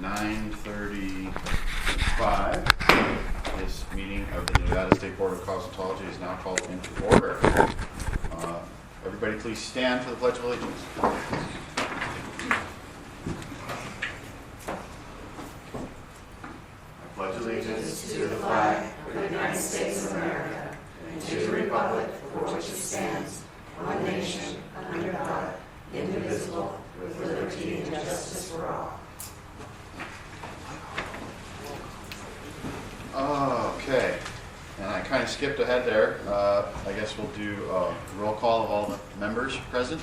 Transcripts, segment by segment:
9:35. This meeting of the Nevada State Board of Cosmetology is now called into order. Everybody please stand for the Pledge of Allegiance. I pledge allegiance to the flag of the United States of America and to the republic for which it stands, one nation, under God, indivisible, with liberty and justice for all. Okay, and I kind of skipped ahead there. I guess we'll do a roll call of all the members present.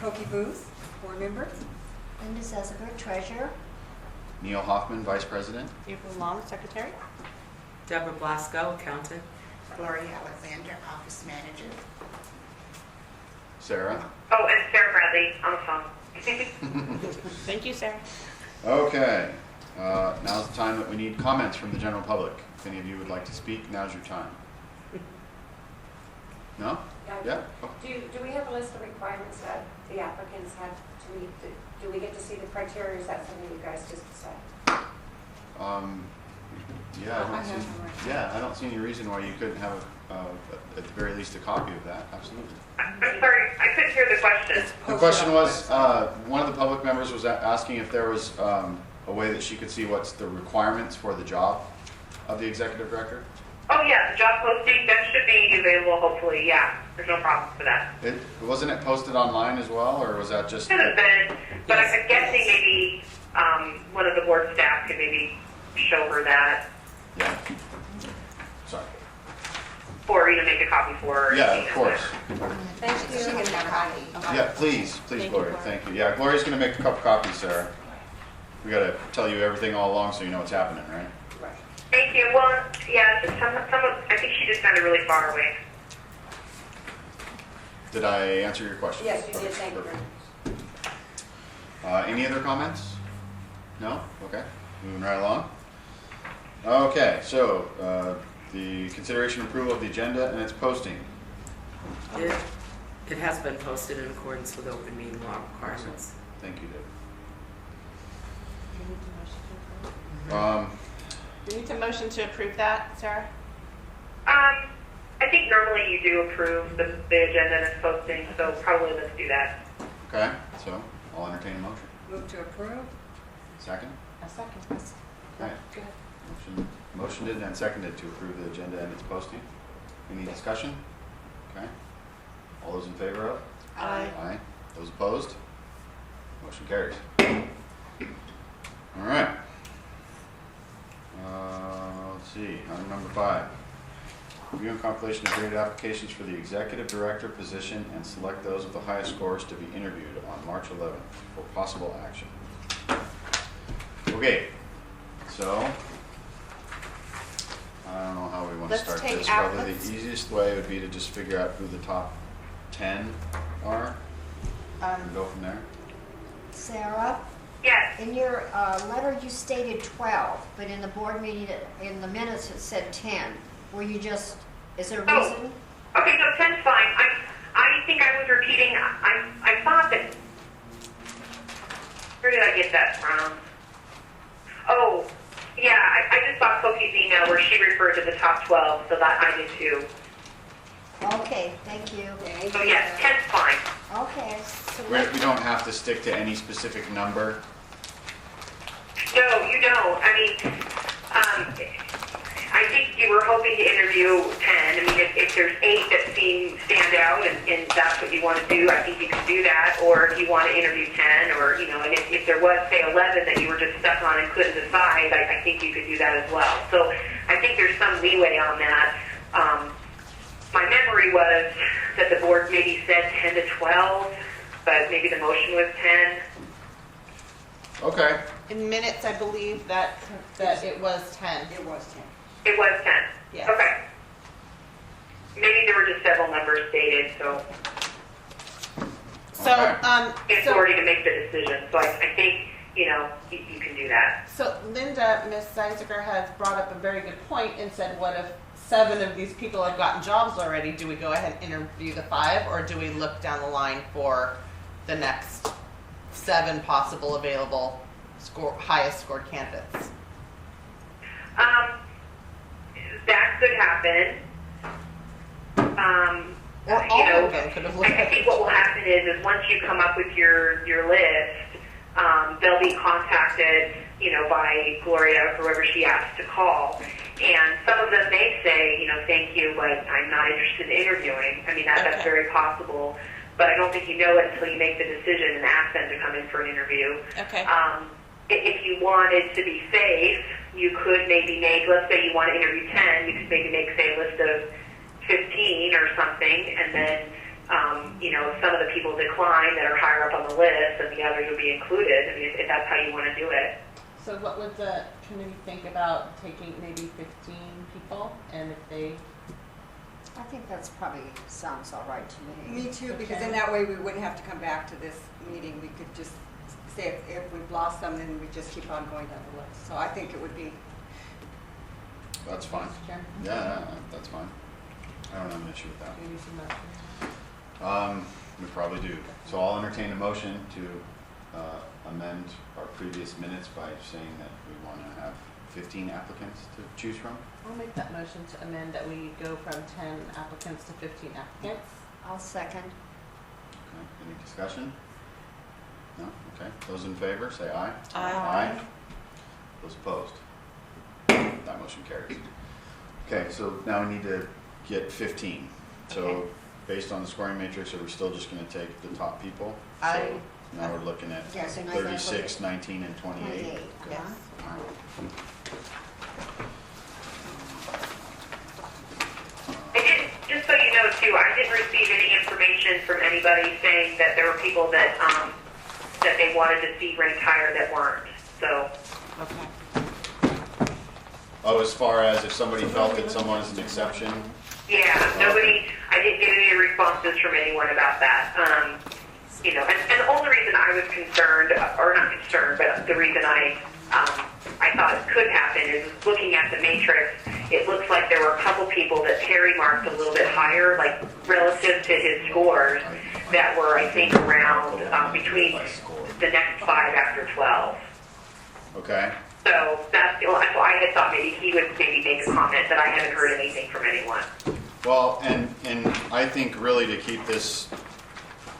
Koki Booth, board member. Linda Zeziger, treasurer. Neil Hoffman, vice president. April Long, secretary. Deborah Blasco, accountant. Gloria Alexander, office manager. Sarah. Oh, and Sarah Bradley on the phone. Thank you, Sarah. Okay, now's the time that we need comments from the general public. If any of you would like to speak, now's your time. No? Yeah? Oh. Do we have a list of requirements that the applicants have to meet? Do we get to see the criteria, or is that something you guys just decide? I don't see any reason why you couldn't have, at the very least, a copy of that. Absolutely. I'm sorry, I couldn't hear the question. The question was, one of the public members was asking if there was a way that she could see what's the requirements for the job of the executive director. Oh yeah, the job posting, that should be available hopefully, yeah. There's no problem for that. Wasn't it posted online as well, or was that just? Could have been, but I'm guessing maybe one of the board staff could maybe show her that. Yeah. Sorry. Or make a copy for her. Yeah, of course. Thank you. She can have a copy. Yeah, please, Thank Gloria. you, Thank you. Yeah, Gloria's going to make a couple copies, Sarah. We got to tell you everything all along so you know what's happening, right? Right. Thank you. Well, yeah, I think she just sounded really far away. Did I answer your question? Yes, you did. Thank you. Any other comments? No? Okay. Moving right along. Okay, so the consideration and approval of the agenda and its posting. It has been posted in accordance with open meeting law requirements. Thank you, Deb. Do you need to motion to approve that, Sarah? I think normally you do approve the agenda and its posting, so probably let's do that. Okay, so I'll entertain a motion. Move to approve. Second? A second. Okay. Go ahead. Motioned and seconded to approve the agenda and its posting. Any discussion? Okay. All those in favor of? Aye. Aye. Those opposed? Motion carries. All right. Let's see, item number 5. Review and compilation of graded applications for the executive director position and select those with the highest scores to be interviewed on March 11th for possible action. Okay, so I don't know how we want to start this. Probably the easiest way would be to just figure out who the top 10 are and go from there. Sarah, Yes. in your letter you stated 12, but in the board meeting, in the minutes it said 10. Were you just, is there a reason? Okay, so 10's fine. I think I was repeating, I thought that, where did I get that from? Oh, yeah, I just saw Koki's email where she referred to the top 12, so that I did too. Okay, thank you. So yes, 10's fine. Okay. So We don't have to stick to any specific number. No, you don't. I mean, I think you were hoping to interview 10. I mean, if there's 8 that stand out and that's what you want to do, I think you can do that. Or if you want to interview 10, or, and if there was, say, 11 that you were just stuck on and couldn't decide, I think you could do that as well. So I think there's some leeway on that. My memory was that the board maybe said 10 to 12, but maybe the motion was 10. Okay. In minutes, I believe that it was 10. It was 10. It was 10. Yes. Okay. Maybe there were just several numbers stated, so So, Okay. it's authority to make the decision. So I think, you can do that. So Linda, Ms. Zeisiger has brought up a very good point and said, what if 7 of these people have gotten jobs already? Do we go ahead and interview the 5, or do we look down the line for the next 7 possible available highest scored candidates? That could happen. Or You all know, of them could have I looked think what will happen is once you come up with your list, they'll be contacted, you know, by Gloria, whoever she asks to call. And some of them may say, you know, thank you, but I'm not interested in interviewing. I mean, that's Okay. very possible. But I don't think you know it until you make the decision and ask them to come in for an interview. Okay. If you wanted to be safe, you could maybe make, let's say you want to interview 10, you could maybe make, say, a list of 15 or something, and then, you know, if some of the people decline that are higher up on the list, and the others will be included. I mean, if that's how you want to do it. So what would the committee think about taking maybe 15 people, and if they? I think that's probably sounds all right to me. Me too, because Okay. then that way we wouldn't have to come back to this meeting. We could just say if we've lost some, then we just keep on going down the list. So I think it would be, That's fine. Jen, Yeah, that's fine. I don't have an issue with that. maybe some motion. We probably do. So I'll entertain a motion to amend our previous minutes by saying that we want to have 15 applicants to choose from. I'll make that motion to amend that we go from 10 applicants to 15 applicants. I'll second. Okay. Any discussion? No? Okay. Those in favor, say aye. Aye. Those opposed? That motion carries. Okay, so now we need to get 15. So Okay. based on the scoring matrix, are we still just going to take the top people? I- So now we're looking at Yeah, so now 36, 19, and 28. 28. Yes. All right. Just so you know too, I didn't receive any information from anybody saying that there were people that that they wanted to see ranked higher that weren't. So Okay. Oh, as far as if somebody felt that someone is an exception? yeah, nobody. I didn't get any responses from anyone about that. You know, and the only reason I was concerned, or not concerned, but the reason I thought it could happen is looking at the matrix. It looks like there were a couple people that Terry marked a little bit higher, like relative to his scores, that were, I think, around between the next 5 after 12. Okay. So that's the only, so I had thought maybe he would maybe make a comment, but I haven't heard anything from anyone. Well, and I think really to keep this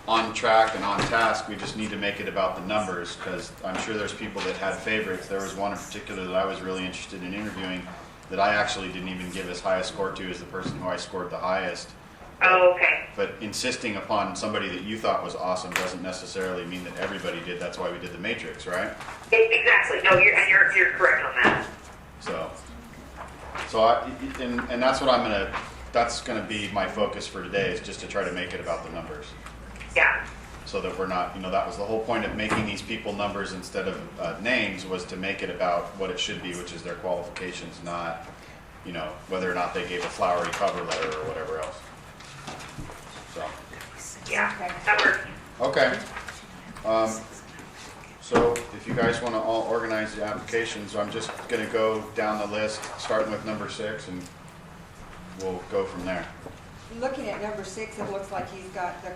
on track and on task, we just need to make it about the numbers, because I'm sure there's people that had favorites. There was one in particular that I was really interested in interviewing that I actually didn't even give as high a score to as the person who I scored the highest. Oh, okay. But insisting upon somebody that you thought was awesome doesn't necessarily mean that everybody did. That's why we did the matrix, right? Exactly. No, you're correct on that. So and that's what that's gonna be my focus for today, is just to try to make it about the numbers. Yeah. So that we're not, that was the whole point of making these people numbers instead of names, was to make it about what it should be, which is their qualifications, not, whether or not they gave a flowery cover letter or whatever else. So, Yeah. That works. okay. So if you guys want to all organize the applications, I'm just going to go down the list, starting with number 6, and we'll go from there. looking at number 6, it looks like he's got the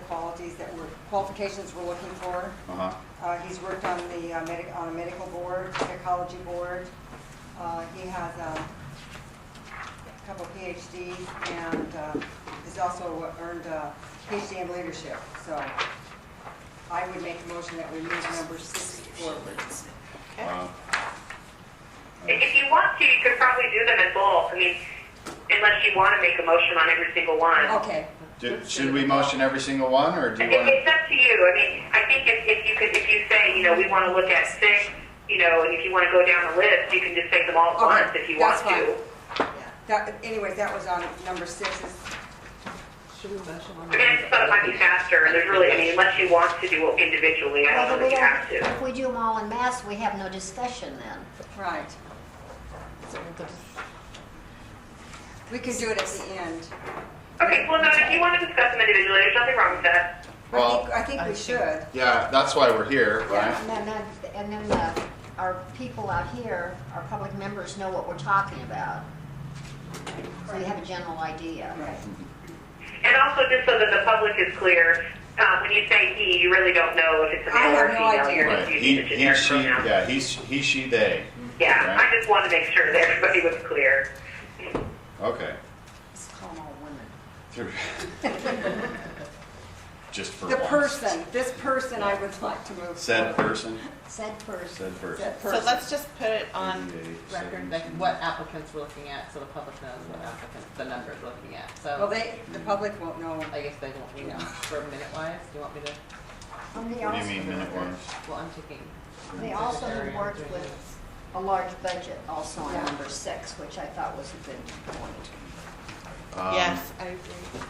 qualifications we're looking for. Uh-huh. He's worked on the on a medical board, psychology board. He has a couple PhDs, and he's also earned a PhD in leadership. So I would make a motion that we move number 6 forward. If you want to, you could probably do them in both. I mean, unless you want to make a motion on every single one. Okay. Should we motion every single one, or do you want to? It's up to you. I mean, I think if you say, we want to look at 6, and if you want to go down the list, you can just say them all at once if you want that's to. fine. Anyways, that was on number 6. Should we motion on I mean, I just thought it might be faster, and there's really, unless you want to do it individually, I don't know that you have to. If we do them all en masse, we have no discussion then. Right. We can do it at the end. Okay, well, no, if you want to discuss them individually, there's nothing wrong with that. Well, I think we should. Yeah, that's why we're here, right? And then our people out here, our public members know what we're talking about. So you have a general idea. Right. And also, just so that the public is clear, When you say he, you really don't know if it's a I male or have no female. idea. You're Right, just using the he, generic she, pronoun. yeah, he, she, they. Yeah, right? I just wanted to make sure that everybody was clear. Okay. Let's call them all women. Just for The once. person, this person I would like to move. Said forward. person, Said person. said person. Said So person. let's just put it on 88, record, like what applicants we're looking at, so the public knows what applicants, the numbers we're looking at. Well, So the public won't know. I guess they won't, you know, for minute wise, do you want me to? They What do you also, mean minute ones? Well, I'm taking. they also secretary, worked doing with this. a large budget also on Yeah. number 6, which I thought was a good point. Yes, I agree.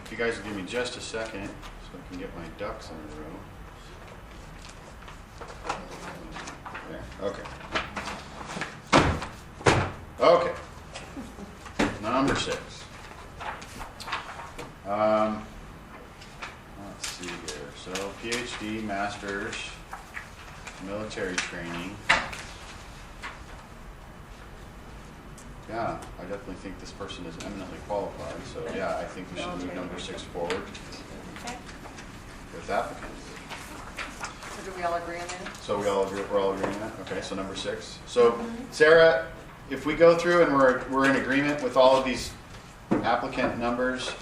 If you guys will give me just a second, so I can get my ducks in a row. There, okay. Okay. Number 6. Let's see here. So PhD, master's, military training. Yeah, I definitely think this person is eminently qualified, so yeah, I think we should move number 6 forward Okay. with applicants. So do we all agree on that? So we're all agreeing on that? Okay, so number 6. So Sarah, if we go through and we're in agreement with all of these applicant numbers,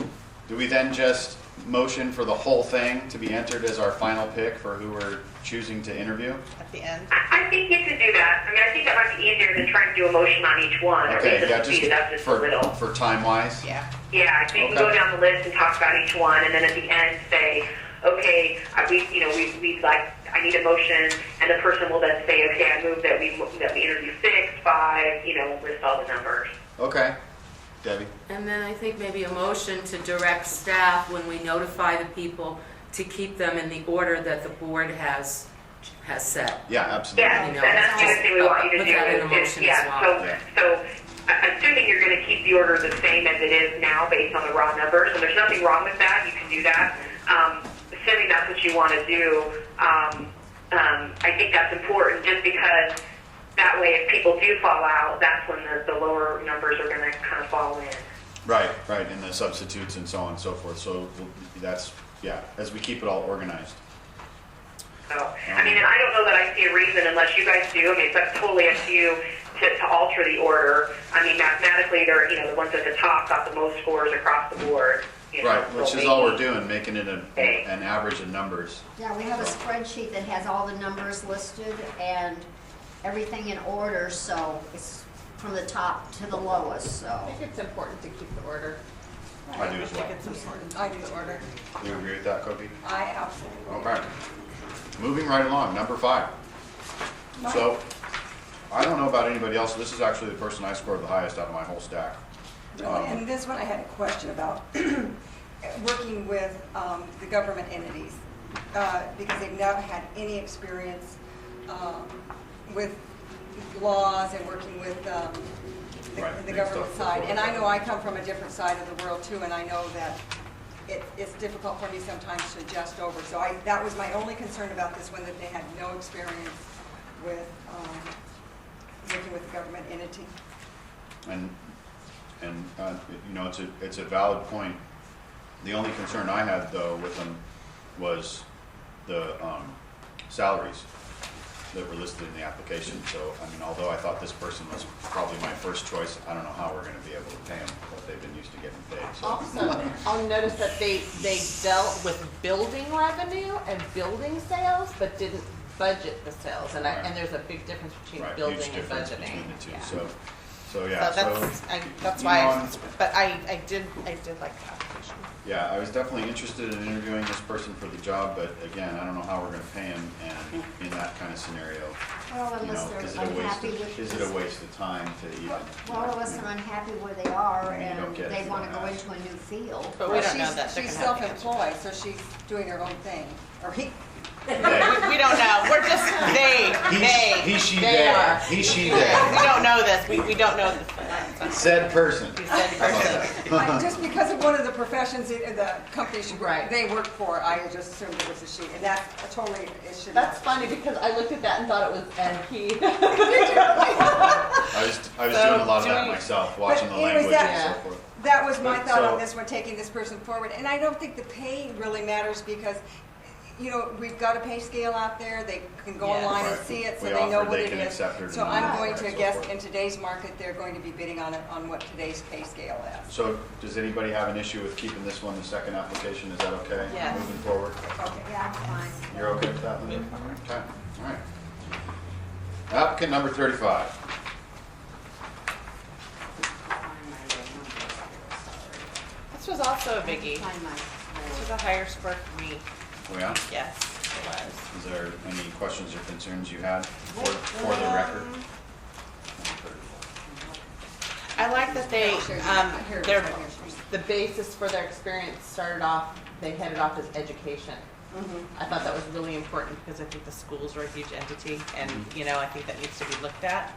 do we then just motion for the whole thing to be entered as our final pick for who we're choosing to interview? At the end. I think you can do that. I mean, I think that might be easier than trying to do a motion on each one, or Okay, even yeah, speed it up just a little. for time-wise? Yeah. Yeah, so you can Okay. go down the list and talk about each one, and then at the end say, okay, we'd like, I need a motion, and the person will then say, okay, I move that we interview 6, 5, list all the numbers. Okay. Debbie? And then I think maybe a motion to direct staff when we notify the people to keep them in the order that the board has set. Yeah, absolutely. Yeah, You know, and that's the other thing we want you to put do. that in a is- motion as yeah, well. So assuming you're going to keep the order the same as it is now based on the raw numbers, and there's nothing wrong with that, you can do that. Assuming that's what you want to do, I think that's important just because that way if people do fall out, that's when the lower numbers are going to kind of fall in. Right, and the substitutes and so on and so forth. So that's, yeah, as we keep it all organized. So, I mean, and I don't know that I see a reason unless you guys do. I mean, it's totally up to you to alter the order. I mean, mathematically, they're, the ones at the top got the most scores across the board. Right, which so is all we're maybe- doing, making it an average of numbers. Yeah, we have a spreadsheet that has all the numbers listed and everything in order, so it's from the top to the lowest, so. I think it's important to keep the order. I do as I think well. it's important. I do the order. Do you agree with that, Kobe? I absolutely. Okay. Moving right along, number 5. So, I don't know about anybody else, this is actually the person I scored the highest out of my whole stack. Really, and this one I had a question about, working with the government entities, because they've never had any experience with laws and working with Right, the big government stuff. side. And I know I come from a different side of the world too, and I know that it's difficult for me sometimes to adjust over. So that was my only concern about this one, that they had no experience with working with the government entity. And it's a valid point. The only concern I had though with them was the salaries that were listed in the application. So, I mean, although I thought this person was probably my first choice, I don't know how we're gonna be able to pay them what they've been used to getting paid, so. Also, I'll notice that they dealt with building revenue and building sales, but didn't budget the sales. And Right. and there's a big difference between Right, building huge and difference budgeting. between the two, Yeah. so yeah, That's you why, know, but I did like the application. yeah, I was definitely interested in interviewing this person for the job, but again, I don't know how we're gonna pay him, and in that kind of scenario, Well, you unless know, they're is it a waste unhappy of, with is it a waste of time to even? Well, unless they're unhappy where they are I mean, you don't and get it they if you want to don't go ask. into a new field. But we don't know She's- that. They're She's gonna have to answer. self-employed, so she's doing her own thing. Or he, They. We don't know. We're just He, she, they they. are. He, she, We they. don't know this. We don't know this. Said person. You said How about person. that? just because of one of the professions in the company Right. they work for, I just assumed it was a she. And that's totally, it should That's not. funny because I looked at that and thought it was and he. I was So doing a lot of that doing- myself, watching the But anyways, language and that- so forth. that was my But thought so- on this one, taking this person forward. And I don't think the pay really matters because, you know, we've got a pay scale out there. They can go Yes. online and Right. see it, so We they know offered what they it can is. accept or So deny, I'm going right, to so guess forth. in today's market, they're going to be bidding on what today's pay scale is. So does anybody have an issue with keeping this one the second application? Is that okay? Yes. Moving forward? Okay. Yeah, I'm fine. You're okay with that, Linda? Okay, all right. Applicant number 35. This was also a biggie. Find my- This was a higher score for me. Oh, yeah? Yes, it was. Is there any questions or concerns you had for the record? I like that they, Here it is, their, right here. the basis for their experience started off, they headed off as education. Mhm. I thought that was really important because I think the schools are a huge entity and, you know, I think that needs to be looked at.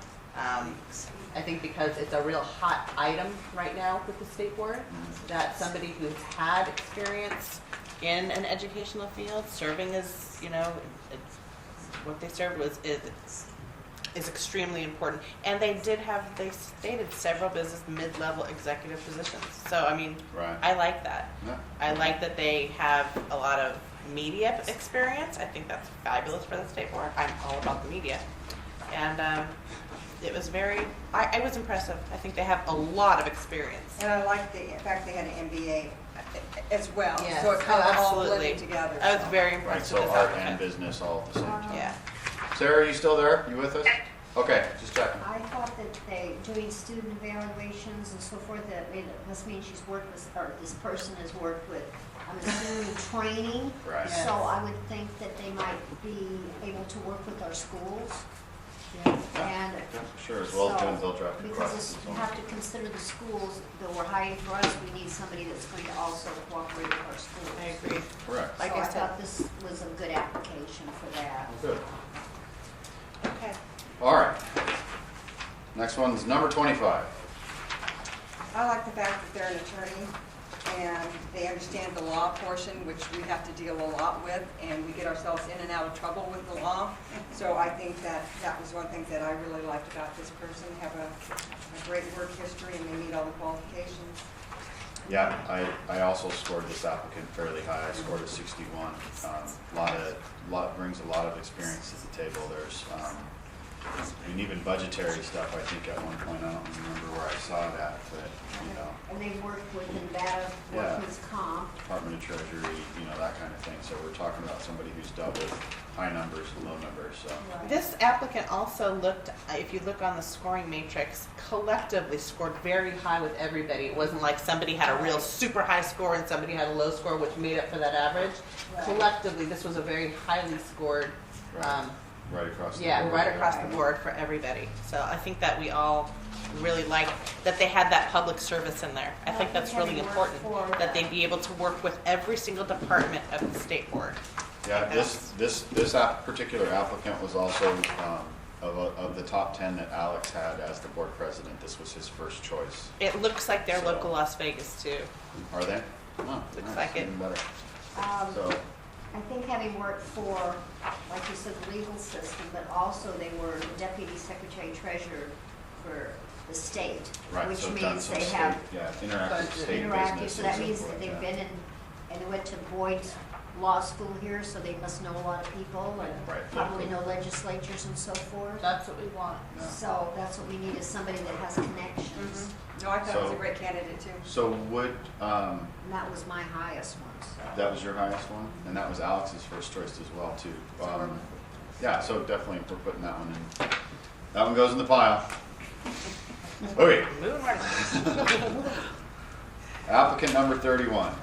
I think because it's a real hot item right now with the state board, that somebody who's had experience in an educational field, serving as, you know, it's, what they served is extremely important. And they stated several business mid-level executive positions. So, I mean, Right. I like that. Yeah. I like that they have a lot of media experience. I think that's fabulous for the state board. I'm all about the media. And it was I was impressive. I think they have a lot of experience. And I like the fact they had an MBA as well. Yes. So it kind of all Absolutely. blended together. I was so. very Right, impressed so with this art and applicant. business all at the same time. Yeah. Sarah, are you still there? You with us? Okay, just checking. I thought that doing student evaluations and so forth, that must mean she's worked with, or this person has worked with, I'm assuming, training. Right. Yes. So I would think that they might be able to work with our schools. Yes. And Yeah, sure, as well as doing bill draft because requests and you so have on. to consider the schools that we're hiring for us, we need somebody that's going to also cooperate with our schools. I agree. Correct. Like So I I said. thought this was a good application for that. Good. Okay. All right. Next one's number 25. I like the fact that they're an attorney and they understand the law portion, which we have to deal a lot with, and we get ourselves in and out of trouble with the law. So I think that was one thing that I really liked about this person, have a great work history and they meet all the qualifications. Yeah, I also scored this applicant fairly high. I scored a 61. Brings a lot of experience to the table. There's, and even budgetary stuff, I think at one point, I don't remember where I saw that, but, you know, And they worked with Nevada Yeah. Workman's Comp. Department of Treasury, you know, that kind of thing. So we're talking about somebody who's dealt with high numbers and low numbers, so. This applicant also looked, if you look on the scoring matrix, collectively scored very high with everybody. It wasn't like somebody had a real super high score and somebody had a low score, which made up for that average. Right. Collectively, this was a very highly scored, Right across the board. yeah, right across the board for everybody. So I think that we all really like that they had that public service in there. I think that's really important, that they be able to work with every single department of the state board. Yeah, this particular applicant was also, of the top 10 that Alex had as the board president, this was his first choice. It looks like they're So- local Las Vegas too. Are they? Oh, Looks nice, like it. even better. Um, So, I think having worked for, like you said, the legal system, but also they were deputy secretary treasurer for the state, right, which so done means some they state, have yeah, interactive state interactive, business so and that so means forth, that they've yeah. been in, and they went to Boyd Law School here, so they must know a lot of people and Right, probably local. know legislatures and so forth. That's what we want. Yeah. So that's what we need, is somebody that has connections. No, I thought it was a So- great candidate too. So would, And that was my highest one, so. that was your highest one? And that was Alex's first choice as well, too. we're- Yeah, so definitely we're putting that one in. That one goes in the pile. Okay, Moving right. applicant number 31.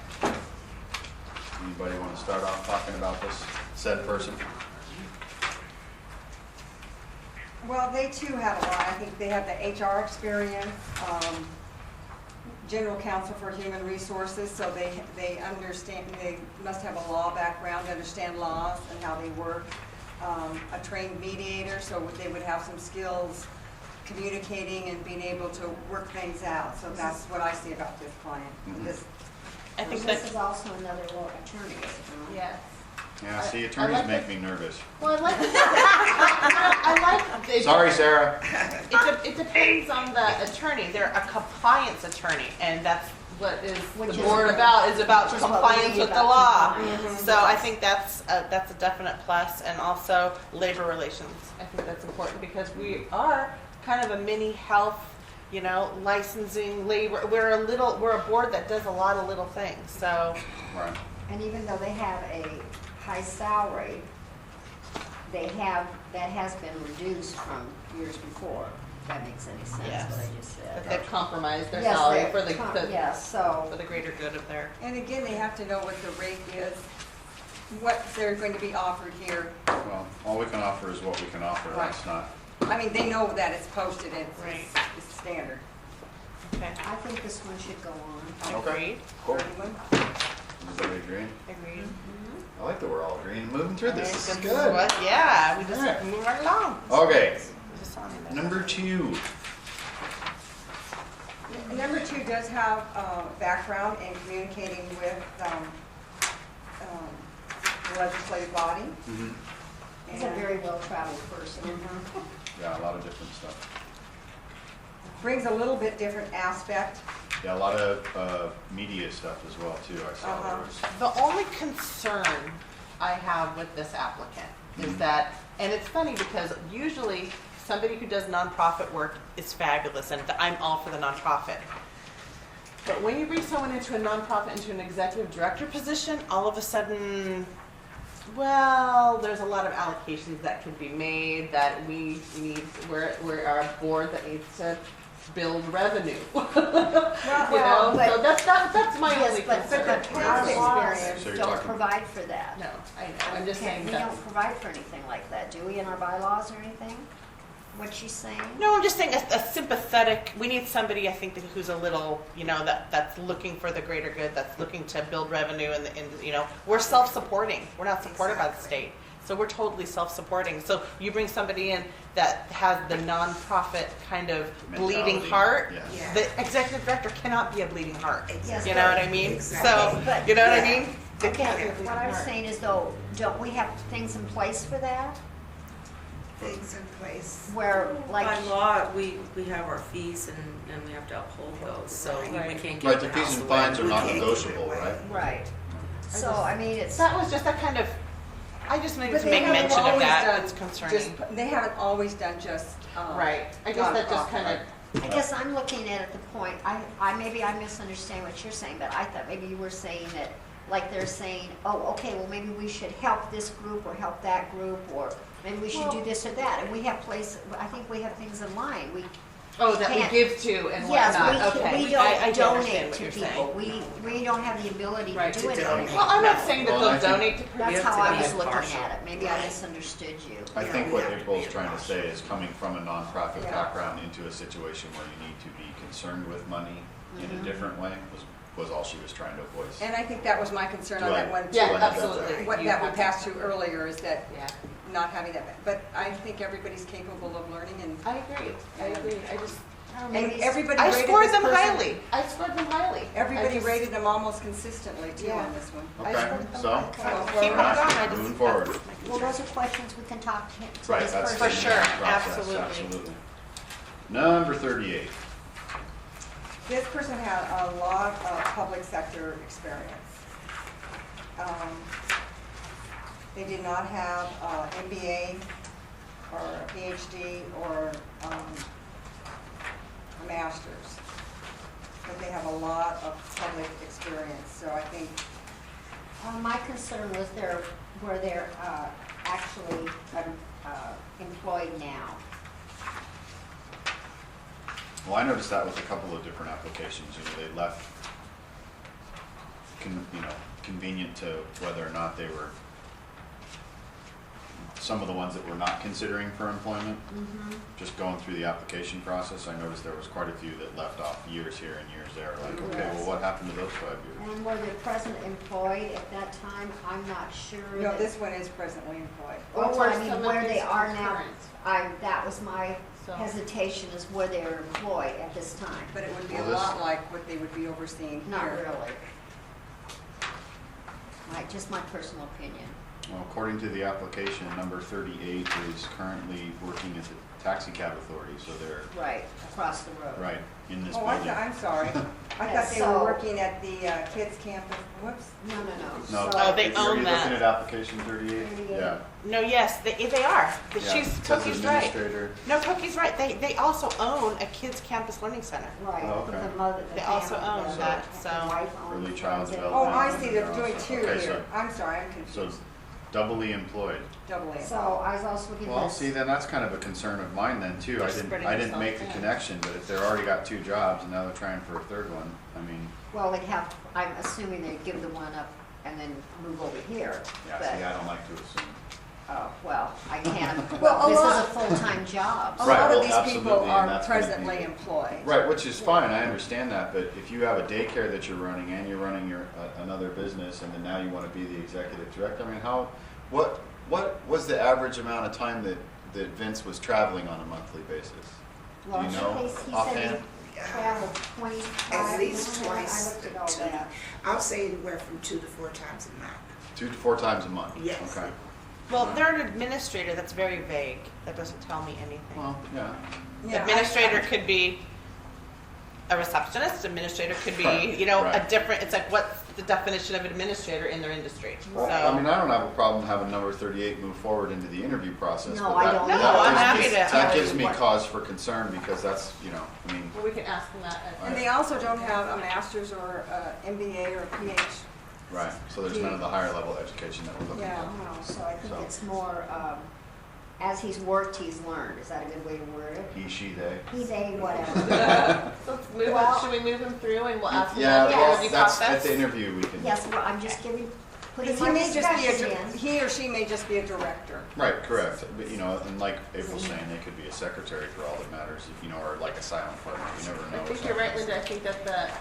Anybody want to start off talking about this said person? Well, they too have a lot. I think they have the HR experience, general counsel for human resources, so they understand, they must have a law background, understand laws and how they work. A trained mediator, so they would have some skills communicating and being able to work things out. So that's what I see about this client. Mhm. I think This that, is also another law attorney, is it not? yes. Yeah, see, I attorneys like make that- me nervous. Well, I like Sorry, Sarah. It depends on the attorney. They're a compliance attorney, and that's what is Which the is board what- about, is about which is what we compliance need with the about law. compliance. So I think that's a definite plus, and also labor relations. I think that's important because we are kind of a mini health, licensing, labor. We're a board that does a lot of little things, so. Right. And even though they have a high salary, that has been reduced from years before. If that makes any sense, Yes. what I just said. That they've compromised their Yes, salary they- for the yes, so. for the greater good of their. And again, they have to know what the rate is, what they're going to be offered here. Well, all we can offer is what we can offer. Right. That's not. I mean, they know that it's posted, it's, Right. it's standard. Okay. I think this one should go on. Okay. Agreed. Cool. Anyone? Is everybody agreeing? Agreed. I like that we're all agreeing and moving through this. This is This is good. what- Yeah, we just All right. move right along. Okay. We just on it. Number 2. Number 2 does have background in communicating with the legislative body. Mm-hmm. He's a very well-traveled person. Yeah, a lot of different stuff. Brings a little bit different aspect. Yeah, a lot of media stuff as well too. I saw there was. The only concern I have with this applicant is that, and it's funny because usually somebody who does nonprofit work is fabulous, and I'm all for the nonprofit. But when you bring someone into a nonprofit, into an executive director position, all of a sudden, well, there's a lot of allocations that can be made that we need. We're a board that needs to build revenue. Well, So that's my Yes, only but concern. our laws So you're don't talking- provide for that. No, I know. I'm just saying We that. don't provide for anything like that, do we, in our bylaws or anything? What she's saying? No, I'm just saying a sympathetic. We need somebody, I think, who's a little, that's looking for the greater good. That's looking to build revenue, and we're self-supporting. We're not supported by the state, so we're totally self-supporting. So you bring somebody in that has the nonprofit kind of bleeding Mentality. heart. Yeah. The executive director cannot be a bleeding heart. Yes, You know what I mean? Exactly. So But- you know what I mean? They Okay, can't be a bleeding what I was heart. saying is though, don't we have things in place for that? Things in place. Where, By like, law, we have our fees and we have to uphold those, so we Right. can't Right, give the the fees house and away. fines are not We can't give it negotiable, away. right? right. So, I mean, it's, That was just a kind of. I just needed But to they make haven't mention of always that. done It's concerning. They haven't always done just. Right. I guess that just nonprofit. kind of. I guess I'm looking at it the point, maybe I misunderstand what you're saying, but I thought maybe you were saying that, like they're saying, oh, okay, well, maybe we should help this group or help that group, or maybe we should do this or that. And we have I think we have things in line. Oh, that can't- we give to and Yes, whatnot. Okay. we I don't understand donate what to you're people. saying. We don't have the ability to Right, do to anything. donate. Well, I'm not saying that Well, I they'll think- donate to. That's have how to I be was looking impartial. at it. Maybe I misunderstood you. I think what we have to April's be trying to impartial. say is coming from a nonprofit Yeah. background into a situation where you need to be concerned with money in a different way was all she was trying to voice. And I think that was my concern on Do I- that one too. Yeah, Go ahead, absolutely. What You that we have passed to earlier is that Yeah, not having that, but I think everybody's capable of learning and. I agree. I agree. I just. And everybody I rated scored this them person- highly. I scored them highly. Everybody I just- rated them almost consistently too Yeah. on this one. I Okay, scored them so high. So, Keep we're moving on. I just. moving forward. that's my Well, concern. those are questions we can talk to Right, this that's person. For sure, the process, absolutely. absolutely. Number 38. This person had a lot of public sector experience. They did not have MBA or a PhD or a master's, but they have a lot of public experience. So I think My concern was where they're actually employed now. Well, I noticed that with a couple of different applications. They left, convenient to whether or not they were, some of the ones that were not considering for employment. Just going through the application process, I noticed there was quite a few that left off years here and years there. Like, okay, well, what happened to those 5 years? And were they present employed at that time? I'm not sure. no, that- this one is presently employed. Or Or I mean, some of where these they are now, current. that was my So- hesitation, is where they are employed at this time. But it would be Well, a this- lot like what they would be overseeing Not here. really. Just my personal opinion. Well, according to the application, number 38 is currently working at the taxi cab authority, so they're Right, across the road. right in this Oh, building. I'm sorry. I Yeah, thought they so- were working at the kids campus. Whoops. No. No, So- Oh, they if own you're that. looking at application 38? 38. Yeah. No, yes, they are. Yeah. She's, It says Toki's right. administrator. No, Toki's right. They also own a kids campus learning center. Right. Oh, okay. The mother, the They also family, own the- that, the so- wife owns Early child it. Oh, development. I see, they're doing two Okay, here. so- I'm sorry, I'm So confused. doubly employed. Double A. So I was also looking at Well, this. see, then that's kind of a concern of mine then too. They're I spreading didn't make the themselves thin. connection, but if they're already got 2 jobs and now they're trying for a 3rd one, I mean, Well, they'd have, I'm assuming they'd give the one up and then move over here. yeah, but- see, I don't like to assume. Oh, well, I can't, Well, a this is lot- a full-time job. A Right, lot well, of these people absolutely, and are that's gonna be- presently employed. Right, which is fine, I understand that, but if you have a daycare that you're running and you're running your, another business and then now you want to be the executive director, I mean, what was the average amount of time that Vince was traveling on a monthly basis? Well, Do you know he said offhand? he traveled 25. At least I twice. looked at all that. I'll say anywhere from 2 to 4 times a month. 2 to 4 times a month? Yes. Okay. Well, they're an administrator. That's very vague. That doesn't tell me anything. Well, yeah. Yeah, Administrator could be a receptionist. Administrator could be, Right, you know, right. a different. It's like what's the definition of administrator in their industry? Well, so, I mean, I don't have a problem having number 38 move forward into the interview process. No, but I that- don't No, that I'm gives happy me- to That tell gives you me what- cause for concern because that's, I mean, well, we can ask them that. And they also don't have a master's or a MBA or a PhD. right, so there's none of the higher level education that we're looking Yeah. for. No, so I think So. it's more, as he's worked, he's learned. Is that a good way to word it? He, she, they. He's a whatever. Let's move Well- Should we move him through and we'll ask him Yeah, about the well, interview that's, at process? the interview we can. Yes, well, I'm just putting Because he my may just be discussion in. he or she may just be a director. Right, correct, but and like April's saying, they could be a secretary for all that matters, or like a silent partner, you never know. I think you're right, Linda. I think that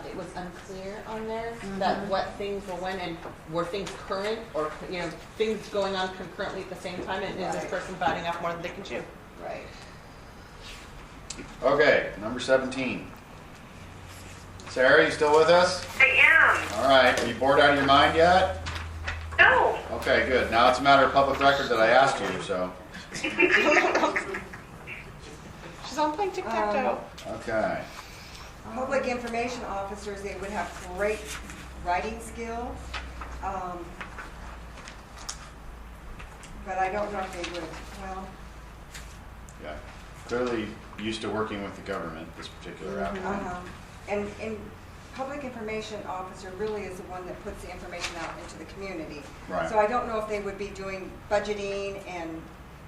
it was unclear on there that what things were when and were things current or, you know, things going on concurrently at the same time, and is this Right. person biting off more than they can chew? Right. Okay, number 17. Sarah, you still with us? I All right, are you bored out of your mind yet? am. No. Okay, good, now it's a matter of public record that I asked you, so, She's on playing tic-tac-toe. okay. Public information officers, they would have great writing skills. But I don't know if they would, well, Yeah, clearly used to working with the government, this particular applicant. and public information officer really is the one that puts the information out into the community. Right. So I don't know if they would be doing budgeting and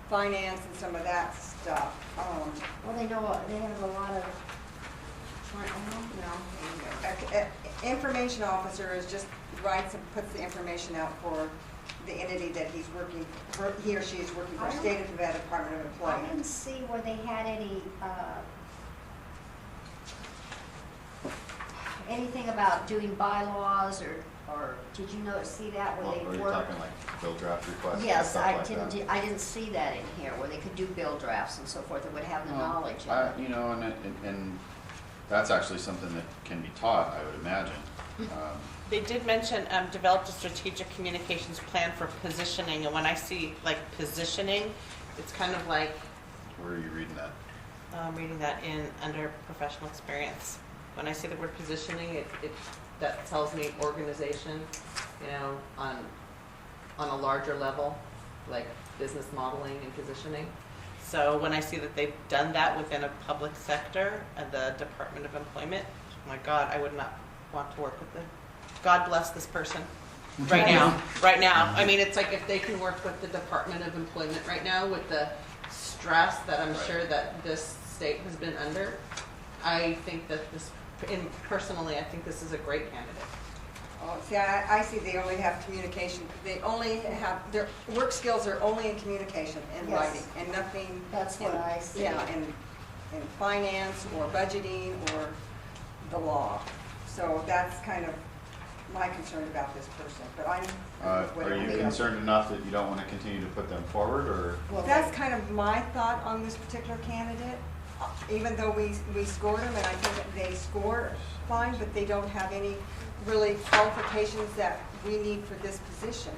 finance and some of that stuff. Well, they know, they have a lot of, Information officer is just writes and puts the information out for the entity that he's working, he or she is working for, State of Nevada Department of I Employment. didn't see where they had anything about doing bylaws or did you see that where Well, they are you work? talking like bill draft requests and Yes, stuff I like that? didn't, I didn't see that in here, where they could do bill drafts and so forth, that would have the knowledge I- of it. You know, and that's actually something that can be taught, I would imagine. They did mention developed a strategic communications plan for positioning, and when I see like positioning, it's kind of like Where are you reading that? I'm reading that in under professional experience. When I see the word positioning, it that tells me organization, you know, on a larger level, like business modeling and positioning. So when I see that they've done that within a public sector and the Department of Employment, oh my God, I would not want to work with them. God bless this person right now. Right now, I mean, it's like if they can work with the Department of Employment right now with the stress that I'm sure that this state has been under, I think that personally, I think this is a great candidate. Oh, see, I see they only have communication, they only have, their work skills are only in communication and Yes. writing, and nothing. That's what I see. Yeah, in finance or budgeting or the law. So that's kind of my concern about this person, but I'm. Are whatever you they are. concerned enough that you don't want to continue to put them forward, or? Well, That's kind of my thought on this particular candidate, even though we scored them, and I think that they score fine, but they don't have any really qualifications that we need for this position.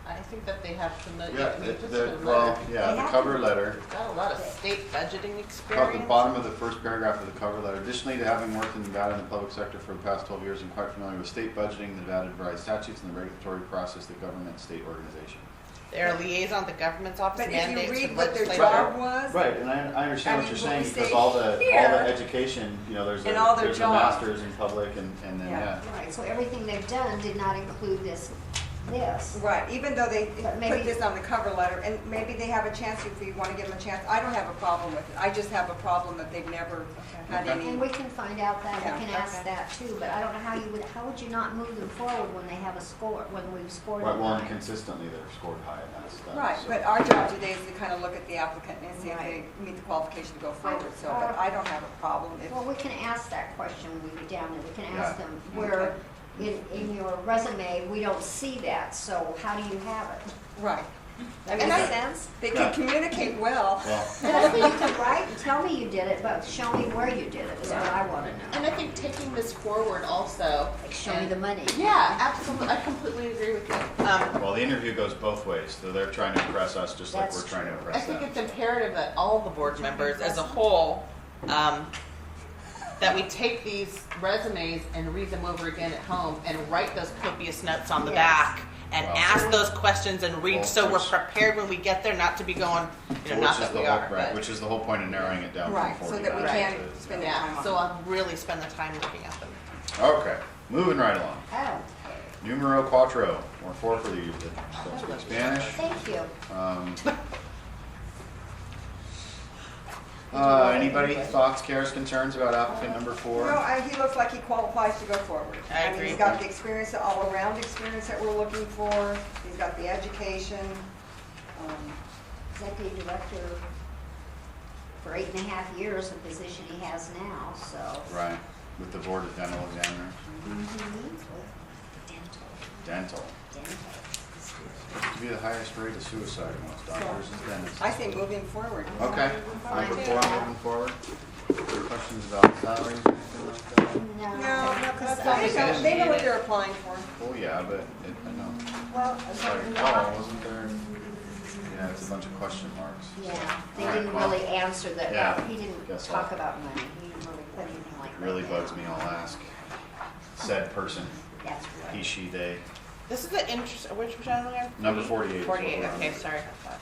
I think that they have familiar. Yeah, I mean, just the, the well, letter. yeah, They the have cover to- letter. Got a lot of state budgeting At the experience. bottom of the first paragraph of the cover letter, additionally to having worked in Nevada in the public sector for the past 12 years, I'm quite familiar with state budgeting, the Nevada various statutes, and the regulatory process that government state organization. They're a liaison to the government's office, But if you mandates read from what their legislature. job was, Right, and I understand I what mean, you're what saying, we because say all the here- education, you know, there's And all their there's a jobs. master's in public and then, Yeah. yeah. Right, so everything they've done did not include this. right, even though they But maybe- put this on the cover letter, and maybe they have a chance, if you want to give them a chance, I don't have a problem with it. I just have a problem that they've never had Okay. any. And we can find out that, Yeah, we can ask okay. that too, but I don't know how would you not move them forward when they have a score, when we've scored Right, them well, and high? consistently they're scored high, and that's. Right, so- but our job today is to kind of look at the applicant and see if they Right. meet the qualification to go forward, so, but I don't have a problem if, Well, we can ask that question when we get down there, we can ask Yeah. them where, in your resume, we don't see that, so how do you have it? right. That And makes I- sense? They Yeah. can communicate well. Well, That's what you can write and tell me you did it, but show me where you did it, is what I wanna know. And I think taking this forward also. Like, show me the money. Yeah, absolutely. I completely agree with you. well, the interview goes both ways, so they're trying to impress us just like That's we're trying to I impress think them. it's imperative that all the board members as a whole, that we take these resumes and read them over again at home and write those copious notes on the Yes. back and Well, ask those questions and read, well, so we're which- prepared when we get there, not to be going, you know, Which not is that the we whole, are, right, but. which is the whole point of narrowing it down Right, from so 40 that we back can to- spend the Yeah, time on so it. I'll really spend the time looking at them. Okay, moving right along. Oh, Numero cuatro, or four for you that speak Spanish. thank you. Anybody, thoughts, cares, concerns about applicant number No, four? he looks like he qualifies to go forward. I mean, agree. he's got the experience, the all-around experience that we're looking for, he's got the education. Executive director for 8.5 years, the position he has now, so. Right, with the board of dental examiners. Dental. Dental. To be the highest rate of suicide amongst doctors and dentists. I say moving forward. Okay, Fine. number four, moving forward. Any questions about salaries or anything like that? No, because they know what they're applying for. Oh, yeah, but I know. Well, Like, oh, wasn't there? Yeah, it's a bunch of question marks. yeah, they All right, didn't well, really answer that, yeah, he didn't guess talk I'll- about money, he didn't really put anything like that. Really down. bugs me, I'll ask. Said person, That's he, right. she, they. This is an interest, which one are we on? Number 48 is what 48, we're on. okay, sorry about that.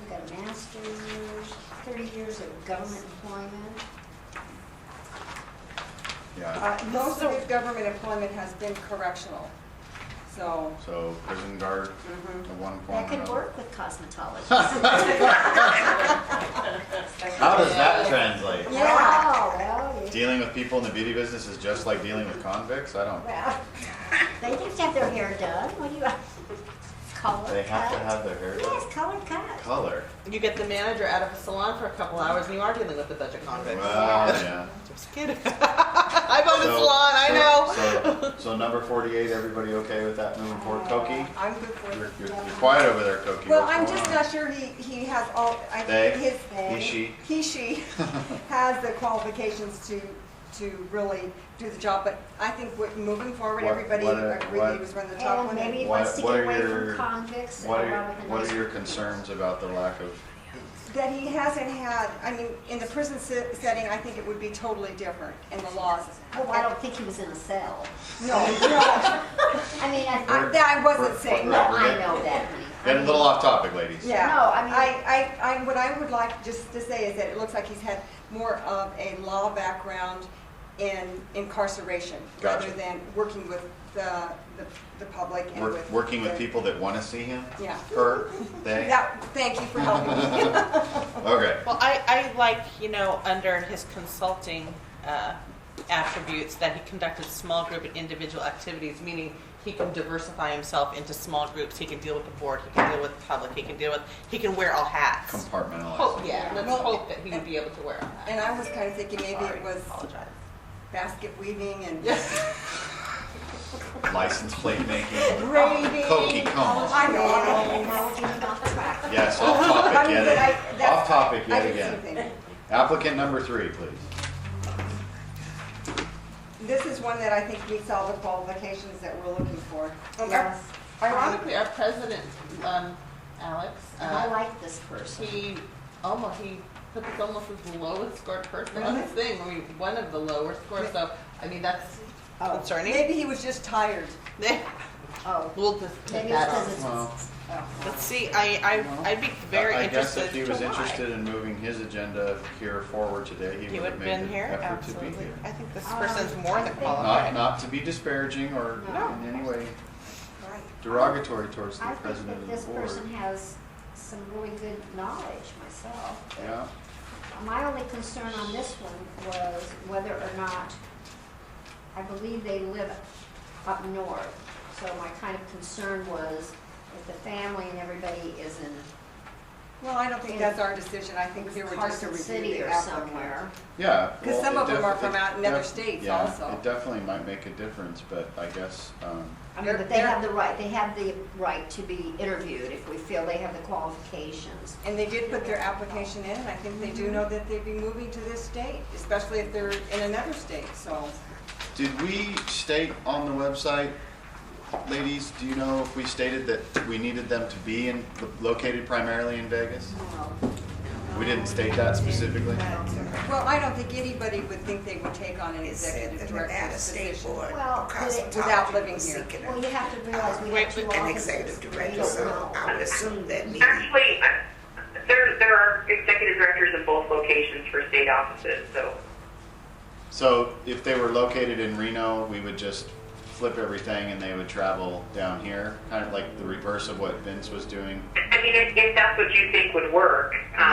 We've got a master's, 30 years of government employment. Yeah, Most of his government employment has been correctional, so. so prison guard Mhm. of one form That or could another. work with cosmetology. How does that translate? Yeah. Oh, well, Dealing with people in the beauty business is just like dealing with convicts? I don't, well, they have to have their hair done, what do you, color cut? they have to have their hair Yes, color cut. color. You get the manager out of a salon for a couple hours and you are dealing with a bunch of convicts. Well, yeah. Just kidding. I've owned a salon, I know. So number 48, everybody okay with that moving forward? Koki? I'm good for it. You're quiet over there, Koki. Well, What's I'm going just on? not sure he has all, I They? think his. He, she? He, she has the qualifications to really do the job, but I think moving forward, What- everybody what- agreed what- he was one of the top And ones. maybe he What- wants to what get are away your- from convicts. What and are, run with a what nice are your group of concerns about the lack of, That he hasn't had, I mean, in the prison setting, I think it would be totally different in the laws. Oh, I don't think he was in a cell. No, no, I mean, I wasn't saying We're- that. no, I know that, honey. getting a little off topic, ladies. Yeah. No, I mean- What I would like just to say is that it looks like he's had more of a law background in incarceration Gotcha. rather than working with the public and with. Working with the- people that want to see him? Yeah. Her? They? Thank you for helping me. Okay. Well, I like, under his consulting attributes, that he conducted small group and individual activities, meaning he can diversify himself into small groups. He can deal with the board, he can deal with the public, he can wear all hats. Compartmentalize. Hope, yeah, let's Well, hope that he would be able to wear all hats. And I was kind of thinking maybe Sorry, it was apologize. basket weaving and License plate making. braiding. Koki, come on. I know. And now we're getting off track. Yes, off I topic mean, yet but again. that's- Off topic I yet did again. something. Applicant number 3, please. This is one that I think meets all the qualifications that we're looking for. Yes. Ironically, our president, Alex, I like this person. he put this almost as the lowest scored person on his thing. I mean, one of the lower scores. So, I mean, that's concerning. Maybe he was just tired. Oh, We'll just take maybe it's that because off. it's, Let's see. I'd be very I guess interested if he to was why. interested in moving his agenda here forward today, he He would have would have made been the here. effort to be Absolutely. here. I think this person's more I than think- qualified. Not to be disparaging or No. in any way Right. derogatory towards the I think president that of this the board. person has some really good knowledge myself. Yeah, My only concern on this one was whether or not, I believe they live up north. So my kind of concern was if the family and everybody is in Well, I don't think that's our decision. I think they were just a Carson review City the or applicant. somewhere. yeah. Because well, some it of them are def- from it out in other def- states yeah, also. it definitely might make a difference, but I guess, I mean, but they have the right to be interviewed if we feel they have the qualifications. And they did put their application in, and I think they do know that they'd be moving to this state, especially if they're in another state, so. did we state on the website, ladies, do you know if we stated that we needed them to be located primarily in Vegas? No. We didn't state that specifically? Well, I don't think anybody would think they would take on an It said executive the Nevada director's State position. Board Well, of did it- Cosmetology without living was here. seeking Well, you have to realize we Wait, have two but- an offices. executive We director, don't so know. I would assume that meeting. Actually, there are executive directors in both locations for state offices, so. So if they were located in Reno, we would just flip everything and they would travel down here, kind of like the reverse of what Vince was doing. I mean, if that's what you think would work, Well,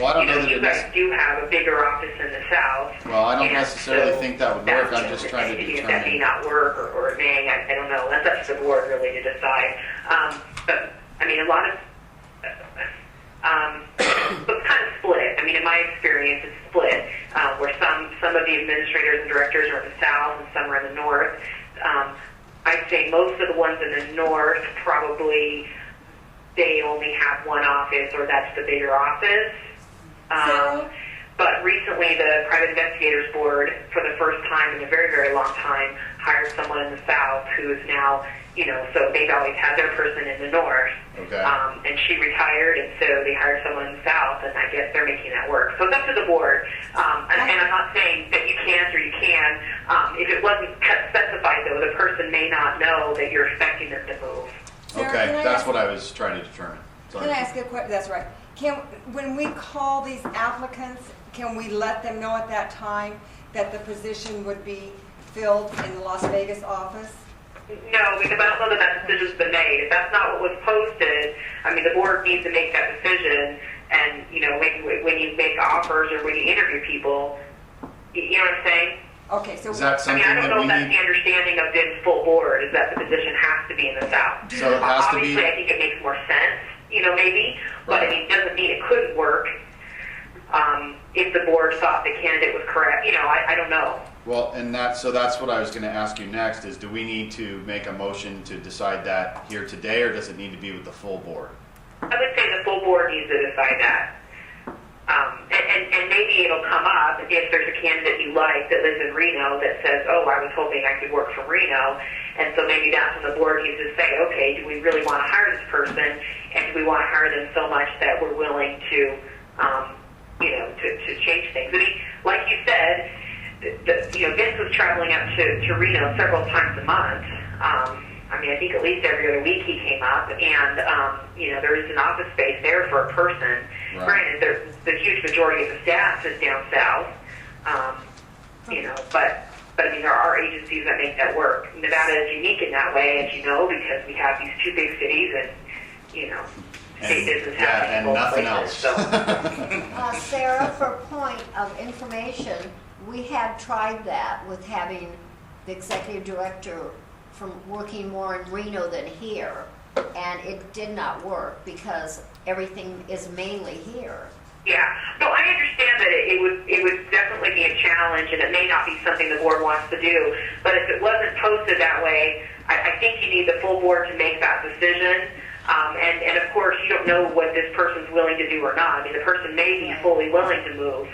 I don't know that you it guys is. do have a bigger office in the south. Well, I don't and necessarily so think that would work. I'm that's- just trying to if that may determine. not work or it may, I don't know. That's up to the board really to decide. But I mean, a lot of so it's kind of split. I mean, in my experience, it's split. Where some of the administrators and directors are in the south and some are in the north. I'd say most of the ones in the north probably they only have one office or that's the bigger office. Sarah? But recently the Private Investigators Board, for the first time in a very, very long time, hired someone in the south who is now, so they've always had their person in the north. Okay. And she retired, and so they hired someone in the south, and I guess they're making that work. So it's up to the board. And I'm not saying that you can't or you can. If it wasn't specified, though, the person may not know that you're expecting them to move. Sarah, Okay, can I that's ask- what I was trying to determine. Sorry. Can I ask a question? That's right. When we call these applicants, can we let them know at that time that the position would be filled in the Las Vegas office? No, because I don't know that that decision's been made. If that's not what was posted, I mean, the board needs to make that decision. And, when you make offers or when you interview people, you know what I'm saying? Okay, so. Is that I something mean, I don't that know we if that's the need? understanding of this full board, is that the position has to be in the South. So it has to be. Obviously, I think it makes more sense, maybe, but Right. I mean, it doesn't mean it couldn't work if the board thought the candidate was correct. I don't know. Well, so that's what I was going to ask you next is, do we need to make a motion to decide that here today, or does it need to be with the full board? I would say the full board needs to decide that. And maybe it'll come up if there's a candidate you like that lives in Reno that says, oh, I was hoping I could work from Reno. And so maybe that's when the board needs to say, okay, do we really want to hire this person? And do we want to hire them so much that we're willing to, to change things? I mean, like you said, Vince was traveling up to Reno several times a month. I mean, I think at least every other week he came up, and there is an office space there for a person. Right. Granted, the huge majority of the staff is down south, but I mean, there are agencies that make that work. Nevada is unique in that way, as you know, because we have these two big cities, and state business happening and in both nothing places. else. So. Sarah, for point of information, we have tried that with having the executive director from working more in Reno than here, and it did not work because everything is mainly here. Yeah, no, I understand that it would definitely be a challenge, and it may not be something the board wants to do. But if it wasn't posted that way, I think you need the full board to make that decision. And of course, you don't know what this person's willing to do or not. I mean, the person may be fully willing to move,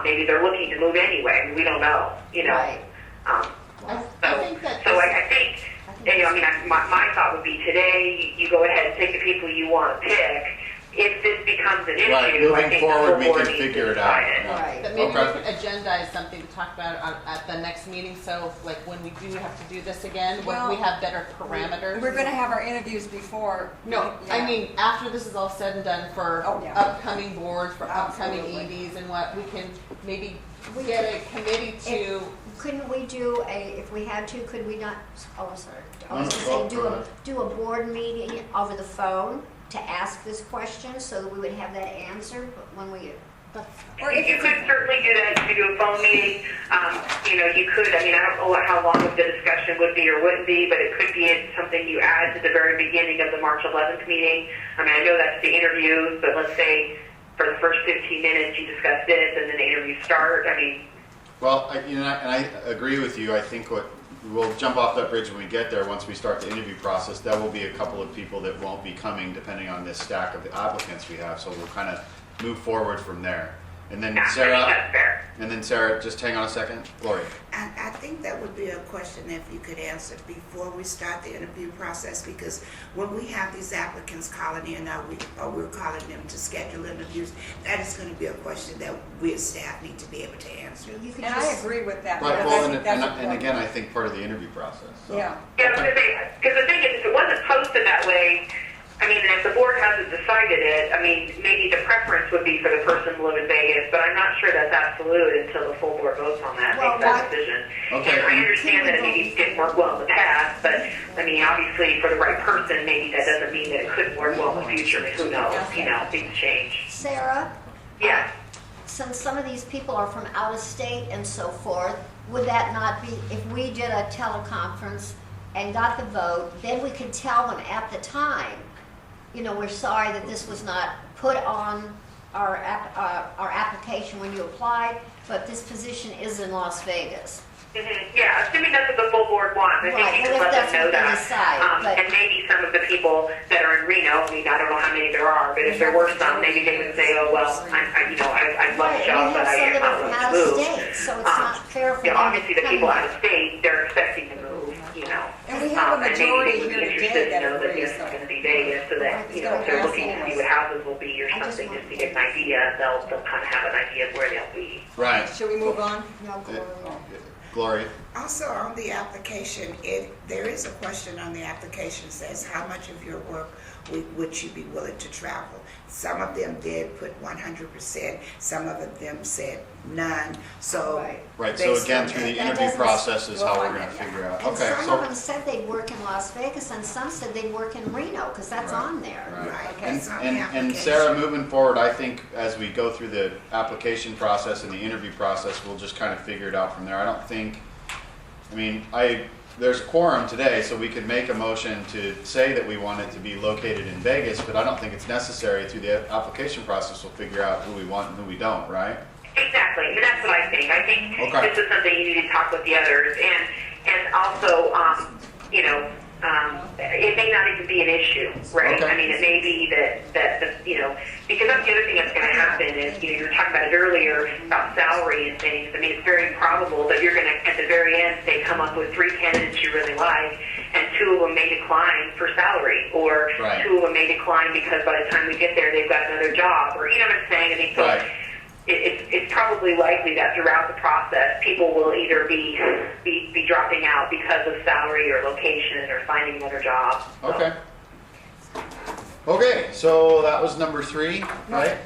Maybe they're looking to move anyway. I mean, we don't know, you know. Right. I think that. So I think, you know, I mean, my thought would be today, you go ahead and pick the people you want to pick. If this becomes an issue, Right, I moving think forward, the whole we board can needs to figure it out. decide it. Yeah. Right. But maybe we Okay. could agendize something to talk about at the next meeting, so like when we do have to do this again, when we Well, have better parameters. We're gonna have our interviews before. No, I Yeah. mean, after this is all said and done for Oh, yeah. upcoming boards, for upcoming Absolutely. EDs and what, we can maybe get a committee to, Couldn't we do if we had to, could we not, oh, sorry. I was No, gonna say, go ahead. do a board meeting over the phone to ask this question so that we would have that answered when we, Or if You it's could certainly do that. You could do a phone meeting. You know, you could. I mean, I don't know how long of the discussion would be or wouldn't be, but it could be something you add to the very beginning of the March 11th meeting. I mean, I know that's the interviews, but let's say for the first 15 minutes you discuss this, and then the interviews start. I mean, Well, and I agree with you. I think we'll jump off that bridge when we get there. Once we start the interview process, there will be a couple of people that won't be coming depending on this stack of the applicants we have. So we'll kind of move forward from there. And then yeah, I think Sarah, that's fair. and then Sarah, just hang on a second. Gloria. I think that would be a question if you could answer before we start the interview process, because when we have these applicants calling in, or we're calling them to schedule interviews, that is going to be a question that we as staff need to be able to answer. you could And I just. agree with that. Right, because well, I and, think that's and, important. and again, I think part of the interview process. So. Yeah. Yeah, because the thing is, if it wasn't posted that way, I mean, and if the board hasn't decided it, I mean, maybe the preference would be for the person to live in Vegas, but I'm not sure that's absolute until the full board votes on that, Well, makes that why- decision. Okay. And I understand that it maybe didn't work well in the past, but, I mean, obviously, for the right person, maybe that doesn't mean that it couldn't work well in the future. Who knows, you know, things change. Sarah, Yeah. since some of these people are from out of state and so forth, would that not be, if we did a teleconference and got the vote, then we could tell them at the time, you know, we're sorry that this was not put on our application when you applied, but this position is in Las Vegas. Yeah, assuming that's what the full board wants, I think Right, you well, can if let that's them know what they that. decide, but- And maybe some of the people that are in Reno, I mean, I don't know how many there are, but if there were some, maybe they would say, oh, well, I'd love Right, the job, we but have some that are from I'm out willing of to move. state, so it's not fair for You know, them obviously to the come people out here. of state, they're expecting to move, you know. And we have a And maybe majority they would be here interested today to that know that agree, this is so. going to be Vegas, so that, you know, if they're looking to see what houses will be or I just something, want just to get an idea, they'll kind of have an idea of where they'll be. Right. Should we move on? No, Gloria. Gloria. Also, on the application, there is a question on the application says, how much of your work would you be willing to travel? Some of them did put 100%, some of them said none, so. Right. Right. So based again, on through that- the That interview doesn't- process is how well, we're I- going to figure out. And Okay. some So. of them said they'd work in Las Vegas, and some said they'd work in Reno, because that's Right. on there. Right, Okay. And, that's on the and application. Sarah, moving forward, I think as we go through the application process and the interview process, we'll just kind of figure it out from there. I don't think, I mean, there's a quorum today, so we could make a motion to say that we want it to be located in Vegas, but I don't think it's necessary. Through the application process, we'll figure out who we want and who we don't, right? Exactly, and that's what I think. I think Okay. this is something you need to talk with the others, and also, you know, it may not even be an issue, right? Okay. I mean, it may be that the, you know, because that's the other thing that's going to happen is, you know, you were talking about it earlier about salary and things. I mean, it's very probable that you're going to, at the very end, say, come up with 3 candidates you really like, and 2 of them may decline for salary, or Right. 2 of them may decline because by the time we get there, they've got another job, or, you know what I'm saying? I mean, so Right. it's probably likely that throughout the process, people will either be dropping out because of salary or location or finding another job. So. Okay. Okay, so that was number 3, right?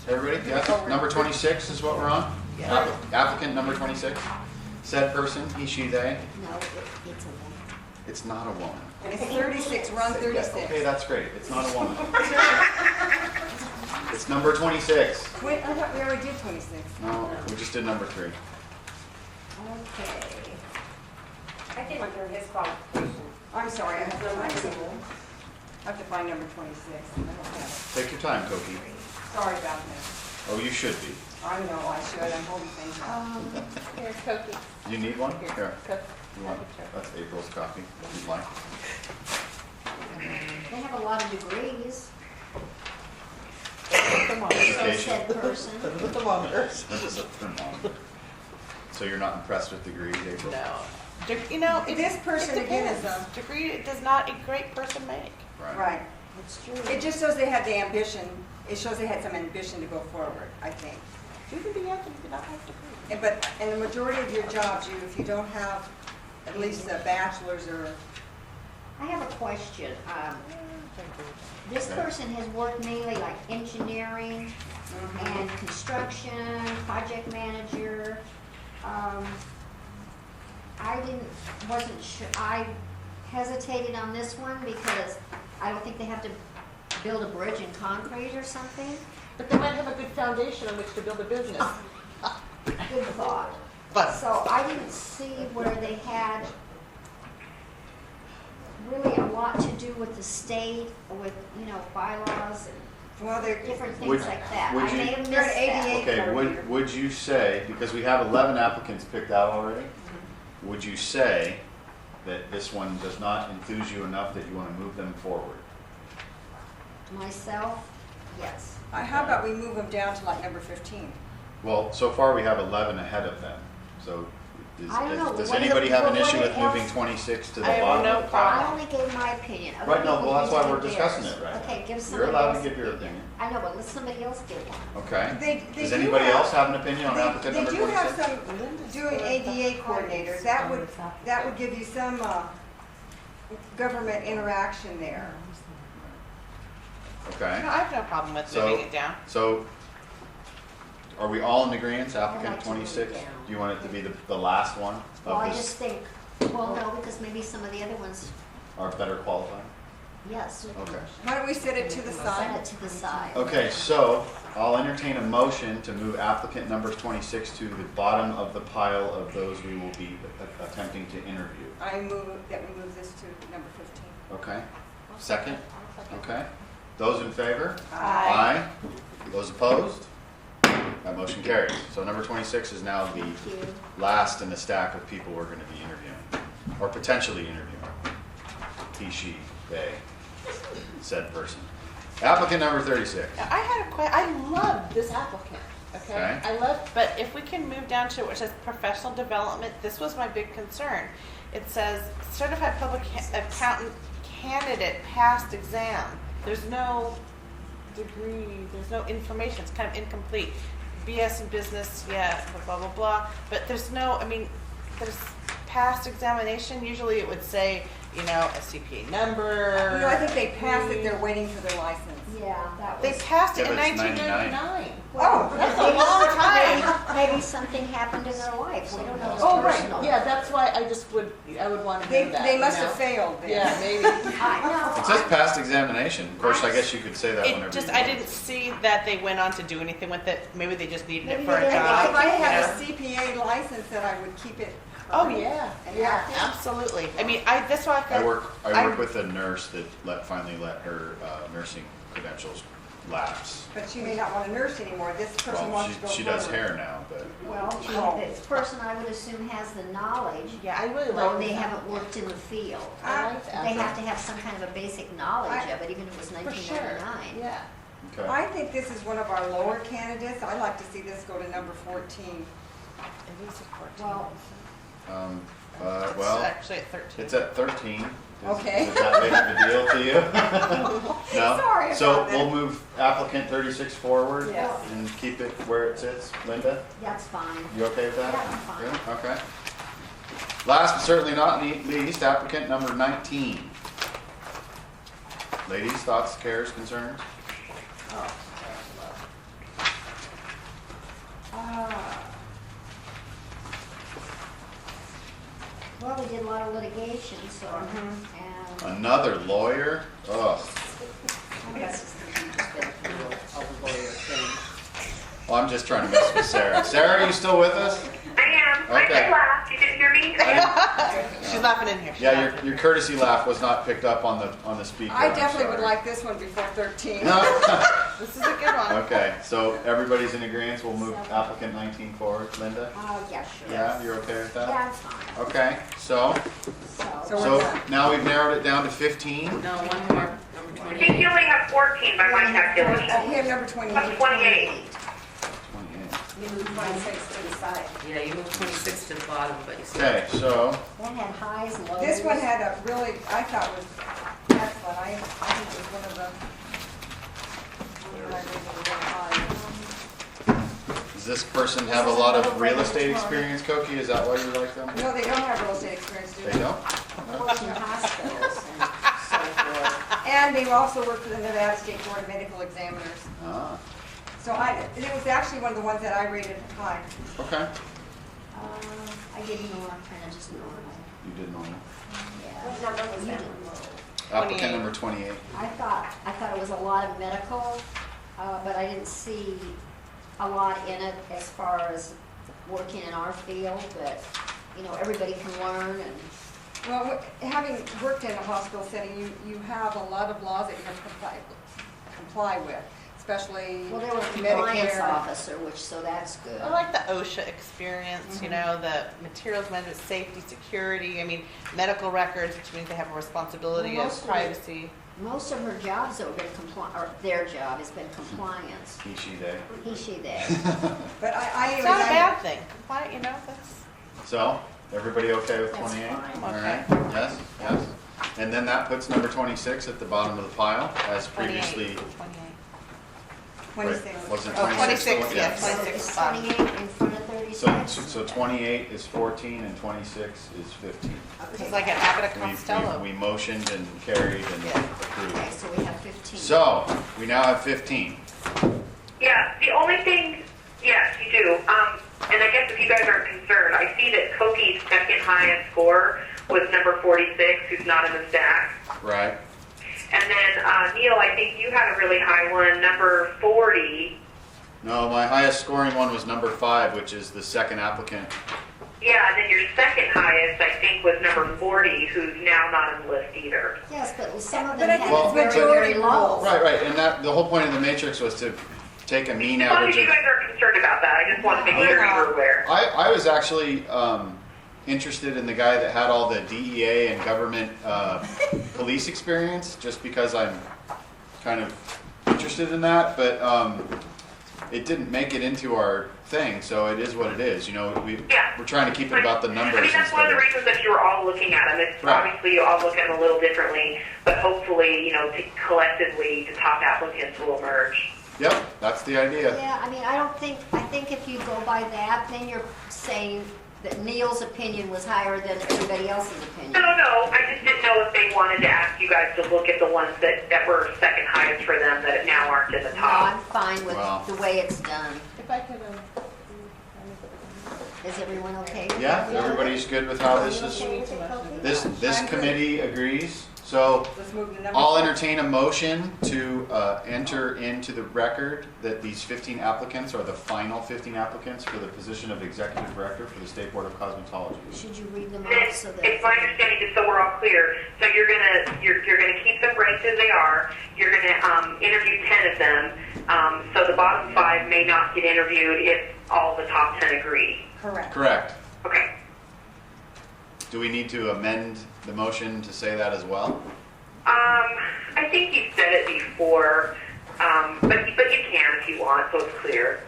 Everybody? Yes? Number 26 is what we're on? Yeah. Applicant number 26. Said person, he, she, they. No, it's a woman. It's not a woman. It's 36, we're on 36. Okay, that's great. It's not a woman. It's number 26. Wait, I thought we already did 26. No, we just did number 3. Okay. I didn't hear his qualifications. I'm sorry, I have to find number 26. I don't have Take your time, Koki. it. Sorry about that. Oh, you should be. I know I should, I'm holding things up. Here's Cookie. You need one? Here, Here. Cookie. You want? That's April's copy. if you'd like. They have a lot of degrees. Come on. Education. said person. The thermometer. This is a thermometer. So you're not impressed with degrees, April? No. You know, This person it again depends. is Degree does not a great person make. right. It's true. It just shows they had the ambition, it shows they had some ambition to go forward, I think. You can be active, you do not have a degree. And but, in the majority of your jobs, if you don't have at least a bachelor's or, I have a question. This Okay. person has worked mainly like engineering and construction, project manager. Wasn't sure, I hesitated on this one because I don't think they have to build a bridge in concrete or something. But they might have a good foundation on which to build a business. Good thought. But So I didn't see where they had really a lot to do with the state, with, bylaws and well, they're, different Would- things like that. would I may you- have They're missed an that. ADA Okay, coordinator. would you say, because we have 11 applicants picked out already, would you say that this one does not enthuse you enough that you want to move them forward? Myself, yes. how about we move them down to like number 15? Well, so far we have 11 ahead of them, so I don't know, does what anybody have an what issue with else- moving 26 to the I have bottom no of the problem. pile? I only gave my opinion. Other Right, no, people well, that's can why give we're discussing theirs. it right now. Okay, give You're somebody allowed else. to give your opinion. I know, but let somebody else give one. Okay. They Does do anybody have- else have an opinion on applicant They number do have 26? some, doing ADA coordinators, that would give you some government interaction there. Okay, no, I have no problem with So- moving it down. so are we all in agreement, I'd applicant like to move it 26? down. Do you want it to be the last one Well, I of just this, think, well, no, because maybe some of the other ones, are better qualified? yes. Okay. Why don't we set it to the Set side? it to the side. Okay, so I'll entertain a motion to move applicant number 26 to the bottom of the pile of those we will be attempting to interview. I move that we move this to number 15. Okay? Second? Okay. Those in favor? Aye. Those opposed? That motion carries. So number 26 is now the Thank you. last in the stack of people we're going to be interviewing, or potentially interviewing. He, she, they, said person. Applicant number 36. Now, I had a question. I love this applicant. Okay? Okay. I love, but if we can move down to where it says professional development, this was my big concern. It says certified public accountant candidate passed exam. There's no degree, there's no information. It's kind of incomplete. BS in business, yeah, blah, blah, blah. But there's no, there's past examination. Usually it would say, a CPA number. No, I think they passed it, they're waiting for their license. Yeah, that They was. passed it Yeah, in but it's 1999. Oh, That's a long time. Maybe something happened in their life, we don't know, it's Oh, right. personal. Yeah, that's why I would want to they, do that. they must you have know? failed then. Yeah, maybe. It says past examination. Of course, I guess you could say that whenever It just, you I want. didn't see that they went on to do anything with it. Maybe they just needed it Maybe for a they didn't job. If I had you know? a CPA license, then I would keep it. Oh, yeah, And yeah, active. absolutely. That's why I I- work with a nurse that finally let her nursing credentials lapse. But she may not want to nurse anymore, this person Well, wants to go she does forward. hair now, but Well, this person I would assume has the knowledge, Yeah, I really though like they that. haven't worked in the field. I like that. They have to have some kind of a basic knowledge of it, even if it was For sure, 1999. yeah. okay. I think this is one of our lower candidates, I'd like to see this go to number 14. It is a 14. Well, It's Well, actually at 13. it's at 13. Okay. Is that big of a deal to you? No? Sorry about So that. we'll move applicant 36 forward Yes. and keep it where it sits. Linda, that's fine. you okay with that? Yeah, I'm fine. Good, okay. Last but certainly not least, applicant number 19. Ladies, thoughts, cares, concerns? Well, we did a lot of litigation, so, Mm-hmm. and Another lawyer? Ugh. Well, I'm just trying to mess with Sarah. Sarah, are you still with us? I am. Okay. I laughed. You didn't hear me? She's laughing in here. She's Yeah, laughing. your courtesy laugh was not picked up on the speaker. I I'm definitely would sorry. like this one before 13. No, This is a good one. Okay, so everybody's in agreement, we'll move applicant 19 forward. Linda? Yeah, sure. Yeah, you're okay with that? Yeah, it's fine. Okay, so So So now we've narrowed it down to 15. No, one more, number I 28. think you only have 14 by my calculation. Oh, we have number 28. That's 28. 28. You move 26 to the side. Yeah, you moved 26 to the bottom, but you still. Okay, so, That had highs, lows. This one had a really, I thought was excellent. I think it was one of the, I rated it really high. does this person have a lot of real estate experience, Koki? Is that why you like them? No, they don't have real estate experience, do They they? don't? Works in hospitals and so forth. And they also work for the Nevada State Board of Medical Examiners. Ah, So it was actually one of the ones that I rated high. okay. I didn't know, I kind of just normal. You did normal. Yeah. What number was You that? did low. Applicant 28. number 28. I thought it was a lot of medical, but I didn't see a lot in it as far as working in our field, but, you know, everybody can learn and, Well, having worked in a hospital setting, you have a lot of laws that you have to comply with, especially well, they were a compliance Medicare. officer, which, so that's good. I like the OSHA experience, you know, the materials management, safety, security, I mean, medical records, which means they have a responsibility Well, of most of it- privacy. Most of her jobs have been or their job has been compliance. He, she, they. He, she, they. But I It's not a bad thing. Compliant, you know, that's, So, everybody okay with That's 28? fine. All Okay. right, yes, yes. And then that puts number 26 at the bottom of the pile, as 28. previously. 28. 26. Wasn't Oh, 26 the 26, one? yeah, So 26 it's bottom. 28 in front of So, 36? so 28 is 14 and 26 is 15. It's like an Abbott We- Costello. We motioned and carried and Yeah. approved. Okay, so we have 15. So, we now have 15. Yeah, the only thing, yes, you do. And I guess if you guys aren't concerned, I see that Koki's second highest score was number 46, who's not in the stack. Right? And then, Neil, I think you had a really high one, number 40. No, my highest scoring one was number 5, which is the second applicant. Yeah, and then your second highest, I think, was number 40, who's now not on the list either. Yes, but some of But them I think Well, have it's very, majority very low. rules. Right, right, and that, the whole point of the matrix was to take a mean As long as average you of. guys are concerned about that, I just want to make We're sure you not. were aware. I was actually interested in the guy that had all the DEA and government police experience, just because I'm kind of interested in that, but it didn't make it into our thing, so it is what it is. You know, Yeah. we're trying to keep it about the numbers I mean, that's one of the instead of. reasons that you were all looking at them. It's Right. obviously you all look at them a little differently, but hopefully, you know, collectively, the top applicants will emerge. Yep, that's the idea. Yeah, I mean, I think if you go by that, then you're saying that Neil's opinion was higher than everybody else's opinion. No, I just didn't know if they wanted to ask you guys to look at the ones that were second highest for them that now aren't in the No, top. I'm fine with Wow. the way it's done. If I could, Is everyone okay with Yeah, that? everybody's good with how this is. Okay with it, Kofi? This I'm good. committee agrees. So Let's move to number. I'll entertain a motion to enter into the record that these 15 applicants are the final 15 applicants for the position of executive director for the State Board of Cosmetology. Should you read them And off so that? it's my understanding, just so we're all clear, so you're gonna keep them ranked as they are. You're gonna interview 10 of them. So the bottom 5 may not get interviewed if all the top 10 agree. Correct. Correct. Okay. Do we need to amend the motion to say that as well? I think you said it before, but you can if you want, so it's clear.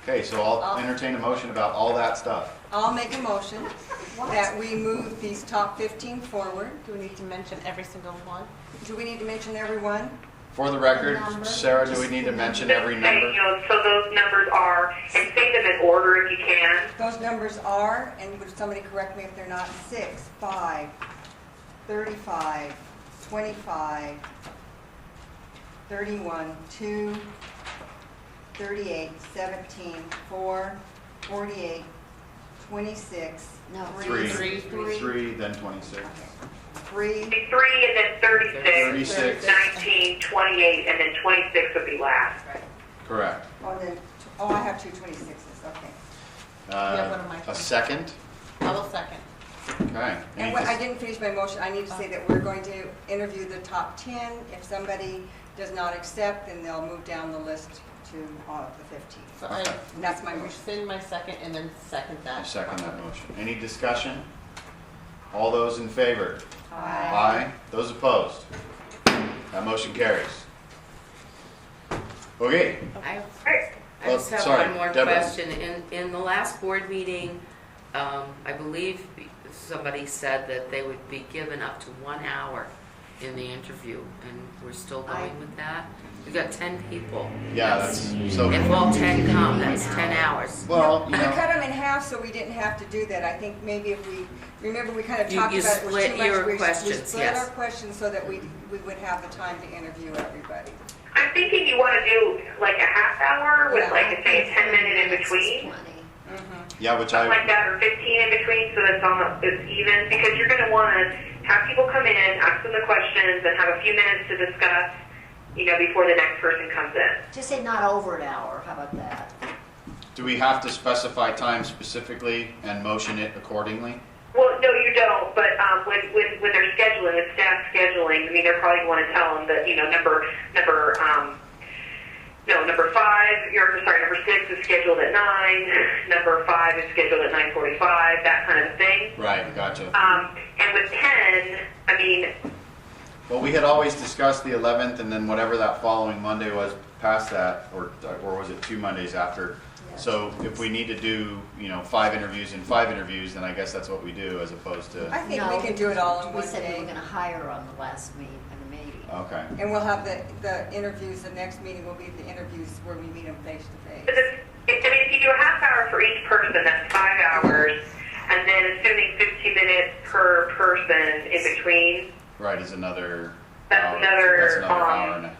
Okay, so I'll entertain a motion about all that stuff. I'll make a motion that we move these top 15 forward. do we need to mention every single one? Do we need to mention every one? For the record, The number. Sarah, do we need to mention Just every say, number? you know, so those numbers are, and say them in order if you can. Those numbers are, and would somebody correct me if they're not, 6, 5, 35, 25, 31, 2, 38, 17, 4, 48, 26, No, 3, Three. 3, then 26. 3, 3 and then 36, 36. 19, 28, and then 26 would be last. Correct. I have two 26s, okay. Yeah, what am I A thinking? second? I will second. Okay. And I didn't finish my motion, I need to say that we're going to interview the top 10. If somebody does not accept, then they'll move down the list to the 15th. So I And that's my motion. rescind my second and then second I that. second that motion. Any discussion? All those in favor? Aye. Aye. Those opposed? That motion carries. Okay, I Right. I just have sorry, one more Deborah. question. In the last board meeting, I believe somebody said that they would be given up to 1 hour in the interview, and we're still going with that? We've got 10 people. yeah, that's, so, If all 10 come, that's 10 hours. well, We you know, cut them in half so we didn't have to do that. I think maybe if we, remember we kind of You- talked you about it was split too much. your We questions, split yes. our questions so that we would have the time to interview everybody. I'm thinking you want to do like a half hour with Yeah. like, say, a 10-minute in Minutes is between. 20. yeah, which Something like I, that, or 15 in between, so that's it's even, because you're going to want to have people come in, ask them the questions, and have a few minutes to discuss, before the next person comes in. Just say not over an hour, how about that? do we have to specify time specifically and motion it accordingly? Well, no, you don't, but when they're scheduling, with staff scheduling, they're probably going to tell them that, number 6 is scheduled at 9, number 5 is scheduled at 9:45, that kind of thing. Right, gotcha. And with 10, Well, we had always discussed the 11th and then whatever that following Monday was past that, or was it 2 Mondays after? So if we need to do, 5 interviews and 5 interviews, then I guess that's what we do as opposed to, I think No, we can do it all in We one said we were day. gonna hire on the last meeting. okay. And we'll have the interviews, the next meeting will be the interviews where we meet them face to face. if you do a half hour for each person, that's 5 hours, and then assuming 15 minutes per person in between, Right, is another That's hour. another, That's another hour and a,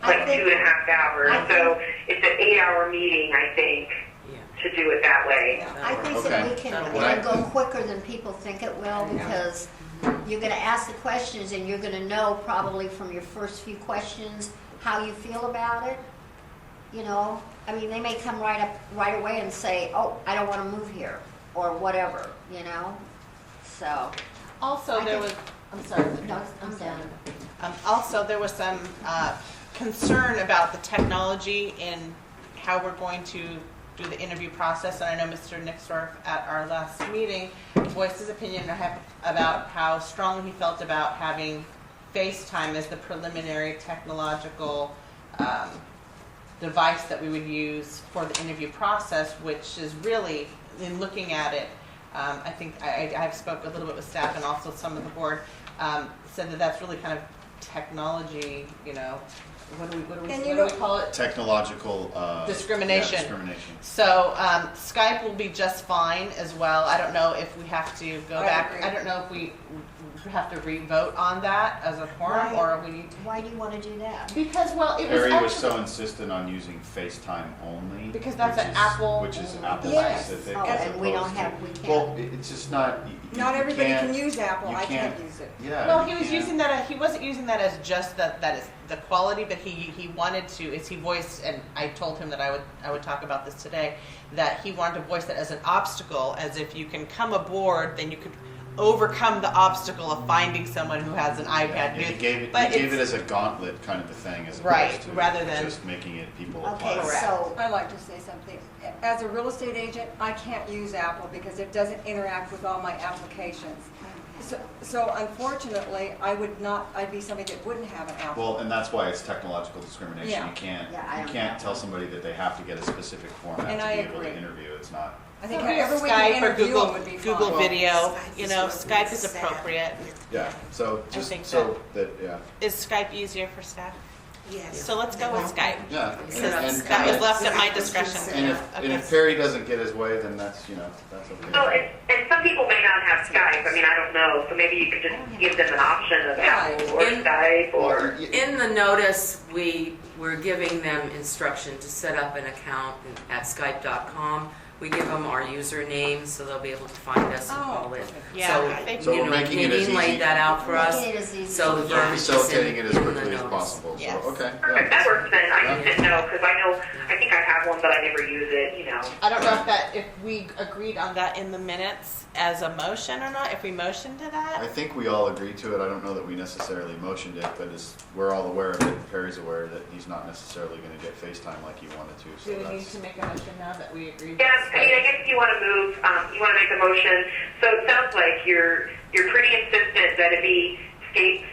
like I think- 2.5 hours. I So it's an 8-hour meeting, I think, Yeah. to do it that way. I think Okay. that we can, That'll it'll work. go quicker than people think it will, because you're gonna ask the questions and you're gonna know probably from your first few questions how you feel about it. They may come right away and say, oh, I don't wanna move here, or whatever, so. Also, I there think- was, I'm sorry. No, I'm done. Also, there was some concern about the technology and how we're going to do the interview process. And I know Mr. Nixdorf at our last meeting voiced his opinion about how strongly he felt about having FaceTime as the preliminary technological device that we would use for the interview process, which is really, in looking at it, I think I've spoke a little bit with staff and also some of the board, said that that's really kind of technology, what do we call it? technological, Discrimination. yeah, discrimination. So Skype will be just fine as well. I don't know if we have to go I back. agree. I don't know if we have to re-vote on that as a quorum, Why? or we need. Why do you wanna do that? Because, well, it was Harry was actually, so insistent on using FaceTime only. Because that's which an is- Apple- Which is Apple Yes. specific. Oh, as and we don't opposed to- have, we can't. Well, it's just not. Not everybody can't- can use Apple, you I can't can't- use it. Yeah. well, you he was can't. using that. He wasn't using that as just that is the quality, but he wanted to. As he voiced, and I told him that I would talk about this today, that he wanted to voice that as an obstacle, as if you can come aboard, then you could overcome the obstacle of finding someone who has an iPad. Yeah, he gave it. But He gave it it's- as a gauntlet kind of a thing, as Right, opposed to rather than- just making it people Okay, apply. Correct. so, I'd like to say something. As a real estate agent, I can't use Apple because it doesn't interact with all my applications. So unfortunately, I'd be somebody that wouldn't have an Apple. Well, and that's why it's technological discrimination. Yeah. You can't. Yeah, I You don't can't know. tell somebody that they have to get a specific format And to I be able to agree. interview. It's not. I think So we however have we Skype can or interview Google them would be Google fine. Video. Skype is what Skype we is set. appropriate. Yeah. So I just think so that yeah. Is Skype easier for staff? Yes. So let's go with Skype. Yeah. So that was left at my discretion. And if Perry doesn't get his way, then that's that's okay. Oh, and some people may not have Skype. I don't know. So maybe you could just give them an option of Apple or In- Skype or. Or, In the notice, we're giving them instruction to set up an account at Skype.com. We give them our username, so they'll be able to find us and Oh, call in. Yeah, So, thank So you. we're making it as Nadine laid easy- that out for us. Making it as easy So the as We're verbiage is facilitating it as in the quickly as notice. possible. Yes. So okay. Perfect, that works then. I just didn't know, because I think I have one but I never use it, you know. I don't know if we agreed on that in the minutes as a motion or not, if we motioned to I that. think we all agreed to it. I don't know that we necessarily motioned it, but we're all aware of it. Perry's aware that he's not necessarily going to get FaceTime like he wanted to. So Do we need that's, to make a motion now that we agreed? Yeah, I mean, I guess if you want to move, you want to make a motion. So it sounds like you're pretty insistent that it be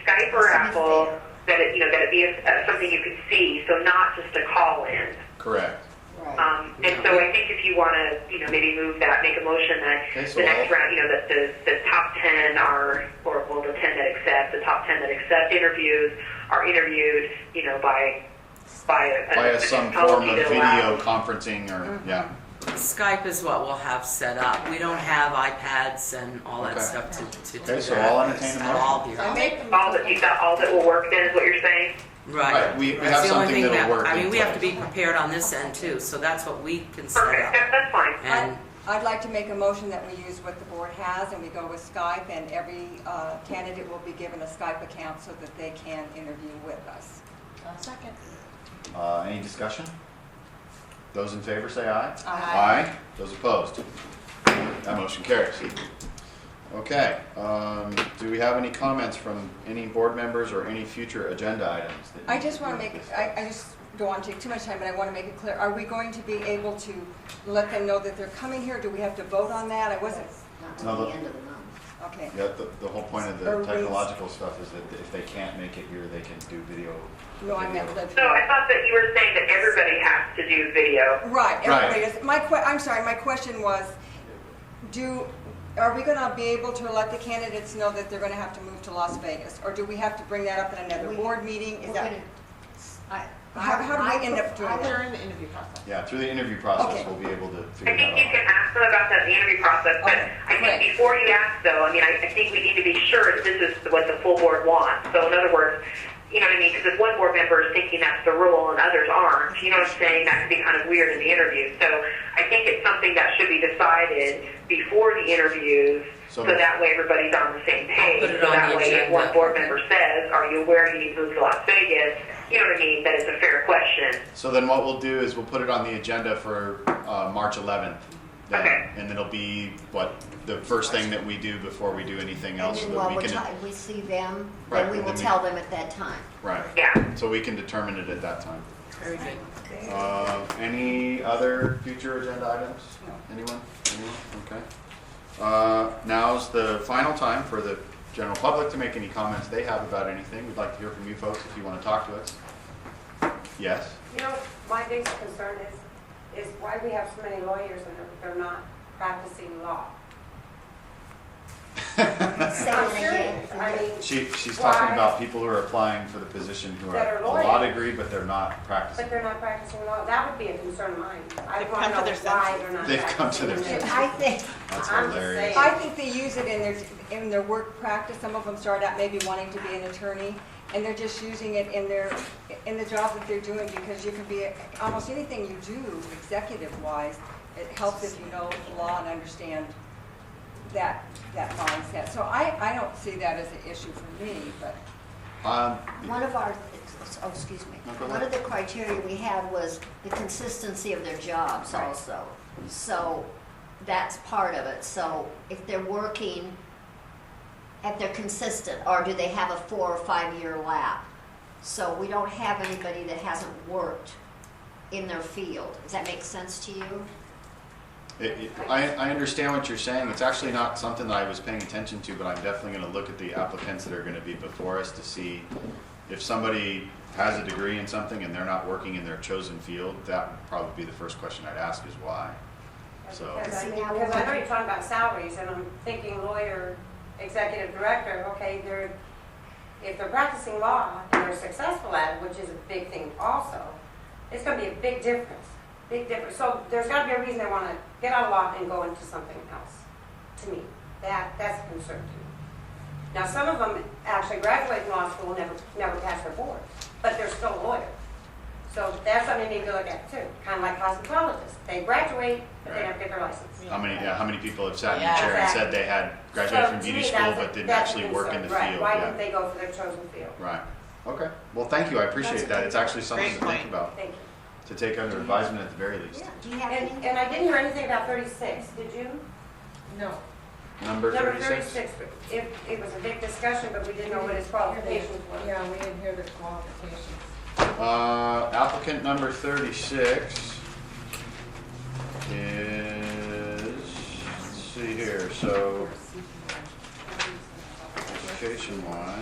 Skype or Apple, that it, you know, that it be something you could see, so not just a call in. correct. Right. And so I think if you want to, you know, maybe move that, make a motion that Okay, so the next I'll- round, you know, that the top 10 are, or well, the 10 that accept, the top 10 that accept interviews are interviewed, you know, by Some technology form of that video allows- conferencing or, yeah. Skype is what we'll have set up. We don't have iPads and all that Okay. stuff to do Okay, so that I'll entertain a at all motion. here. I make You've got all that will work then, is what you're saying? Right, we That's have the only something thing that'll work I in mean, we have to place. be prepared on this end too, so that's what we can set Perfect, up. that's fine. And I'd like to make a motion that we use what the board has and we go with Skype, and every candidate will be given a Skype account so that they can interview with us. Second. Any discussion? Those in favor say aye. Aye. Those opposed? That motion carries. Okay, do we have any comments from any board members or any future agenda items? That I just want to make, I just don't want to take too much time, but I want to make it clear, are we going to be able to let them know that they're coming here? Do we have to vote on that? I wasn't, Not No, till the- the end of the month. okay. Yeah, the whole point of the Or we- technological stuff is that if they can't make it here, they can do video. No, I meant the. So I thought that you were saying that everybody has to do video. Right, everybody Right. is, I'm sorry, my question was, are we gonna be able to let the candidates know that they're gonna have to move to Las Vegas? Or do we have to bring that up in another board meeting? Is We're that, gonna- how do we end up doing that? They're in the interview process. Yeah, through the interview process, Okay. we'll be able to I figure think you that can out. ask them about that in the interview process, but Okay, I think great. before you ask though, I mean, I think we need to be sure that this is what the full board wants. So in other words, you know what I mean, because if one board member is thinking that's the rule and others aren't, you know what I'm saying, that could be kind of weird in the interview. So I think it's something that should be decided before the interviews, So- so that way everybody's on the same page. Put it So on that the way if agenda. one board member says, are you aware you need to move to Las Vegas, you know what I mean, that it's a fair question. So then what we'll do is we'll put it on the agenda for March 11th. then. Okay. And it'll be, the first thing that we do before we do anything And else, so then that while we we're can, we see them, Right, then we and will then we- tell them at that time. right, Yeah. so we can determine it at that time. Very good. Any other future agenda items? No. Anyone? Okay. Now's the final time for the general public to make any comments they have about anything. We'd like to hear from you folks if you want to talk to us. Yes? You know, my biggest concern is why we have so many lawyers and they're not practicing law. Say I'm it again. serious. I mean, She's Why? talking about people who are applying for the position who That are are a law lawyers. degree, but they're not practicing. but they're not practicing law. That would be a concern of mine. I They've want come to to know their why senses. they're not They've come to their practicing. senses. I think, That's I'm just hilarious. saying. I think they use it in their work practice. Some of them start out maybe wanting to be an attorney, and they're just using it in the job that they're doing, because you can be, almost anything you do executive-wise, it helps if you know law and understand that mindset. So I don't see that as an issue for me, but. one of our, excuse me, No, go one ahead. of the criteria we had was the consistency of their jobs Right. also. So that's part of it. So if they're working, if they're consistent, or do they have a 4 or 5 year lap? So we don't have anybody that hasn't worked in their field. Does that make sense to you? I understand what you're saying. It's actually not something that I was paying attention to, but I'm definitely going to look at the applicants that are going to be before us to see if somebody has a degree in something and they're not working in their chosen field. That would probably be the first question I'd ask is why. So, Because I know you're talking about salaries, and I'm thinking lawyer, executive director, okay, if they're practicing law and they're successful at it, which is a big thing also, it's gonna be a big difference, big difference. So there's gotta be a reason they wanna get out of law and go into something else, to me. That's a concern to me. Now, some of them actually graduate from law school, never pass their board, but they're still a lawyer. So that's something you need to look at too, kind of like cosmetologists. They graduate, but they never get their license. how many people have sat in Yeah, a chair and exactly. said they had graduated So from to beauty me, school that's a- but didn't that's a actually work in the concern. field? Right, why Yeah. didn't they go for their chosen field? Right. Okay. Well, thank you. I appreciate That's a that. It's actually something great to think point. about. Thank you. to take under advisement at the very least. Yeah, do you have any? And I didn't hear anything about 36, did you? No. Number Number 36? 36, it was a big discussion, but we didn't know what his qualifications were. Yeah, we didn't hear the qualifications. Applicant number 36 is, let's see here, so education-wise,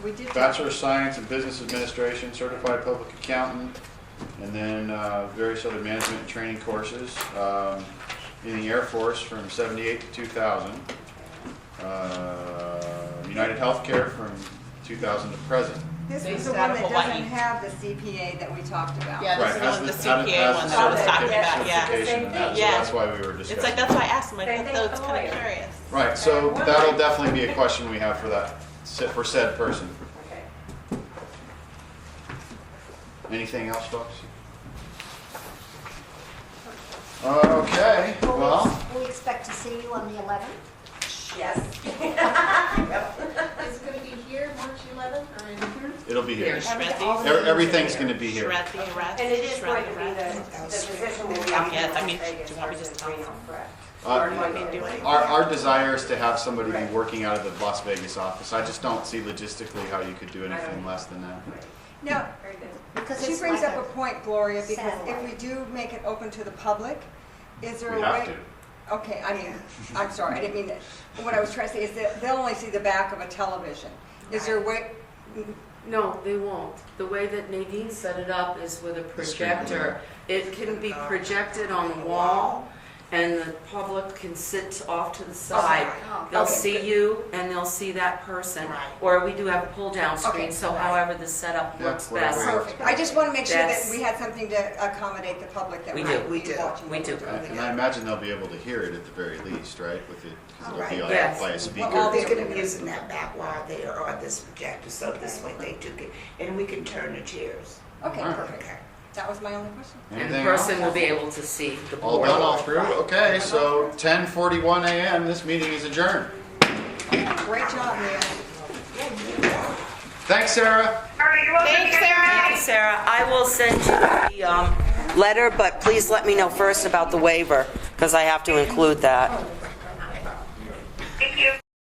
We did. Bachelor of Science in Business Administration, Certified Public Accountant, and then various other management and training courses. In the Air Force from 78 to 2000. United Healthcare from 2000 to present. This was Based the out one of that Hawaii. doesn't have the CPA that we talked about. Yeah, Right, this has is the has CPA one that I was talking certificate- about, yeah. certification and that, so Yeah. that's why we were discussing. It's like, that's why I asked him, I Same thought thing that with was the kind of lawyer. curious. Right, so that'll definitely be a question we have for that, for said person. Okay. Anything else, folks? Okay, well, We expect to see you on the 11th? Yes. Is it gonna be here, March 11th, or in? it'll be here. Shreddy. Everything's gonna be here. Shreddy, rest, And it is going to shreddy, be rest. the position will be. Yes, I mean, Vegas do you want me to versus just tell Reno, them? correct? Uh, Or do you want me to do it? Our desire is to have somebody be Right. working out of the Las Vegas office. I just don't see logistically how you could do anything less than that. Now, Very good. Because she it's brings like up a point, Gloria, because if satellite. we do make it open to the public, is there a We way? have to. Okay, I mean, I'm sorry, I didn't mean that. What I was trying to say is that they'll only see the back of a television. Is there a way, No, they won't. The way that Nadine set it up is with a projector. It can be projected on the wall, and the public can sit off to the side. Oh, They'll okay, see good. you, and they'll see that person. Right. Or we do have a pull-down screen, Okay, so right. however the setup Yeah, works whatever best. works. perfect. I just want to make sure that That's- we had something to accommodate the public that We might do. be We do. watching. We what do. we're doing. And I imagine they'll be able to hear it at the very least, right? With it, because it'll be on Yes. by a Well, all speaker. the- They're gonna be using that back wall there or this projector, so this way they took it, and we can turn the chairs. Okay, All right. perfect. That was my only question. And the Anything else? person will be able to see the All board. done, all through? Okay, so 10:41 a.m., this meeting is adjourned. Great job, Neil. Thanks, Sarah. All right, you're welcome. Thanks, Sarah. Thanks, Sarah. I will send you the letter, but please let me know first about the waiver, because I have to include that. Thank you.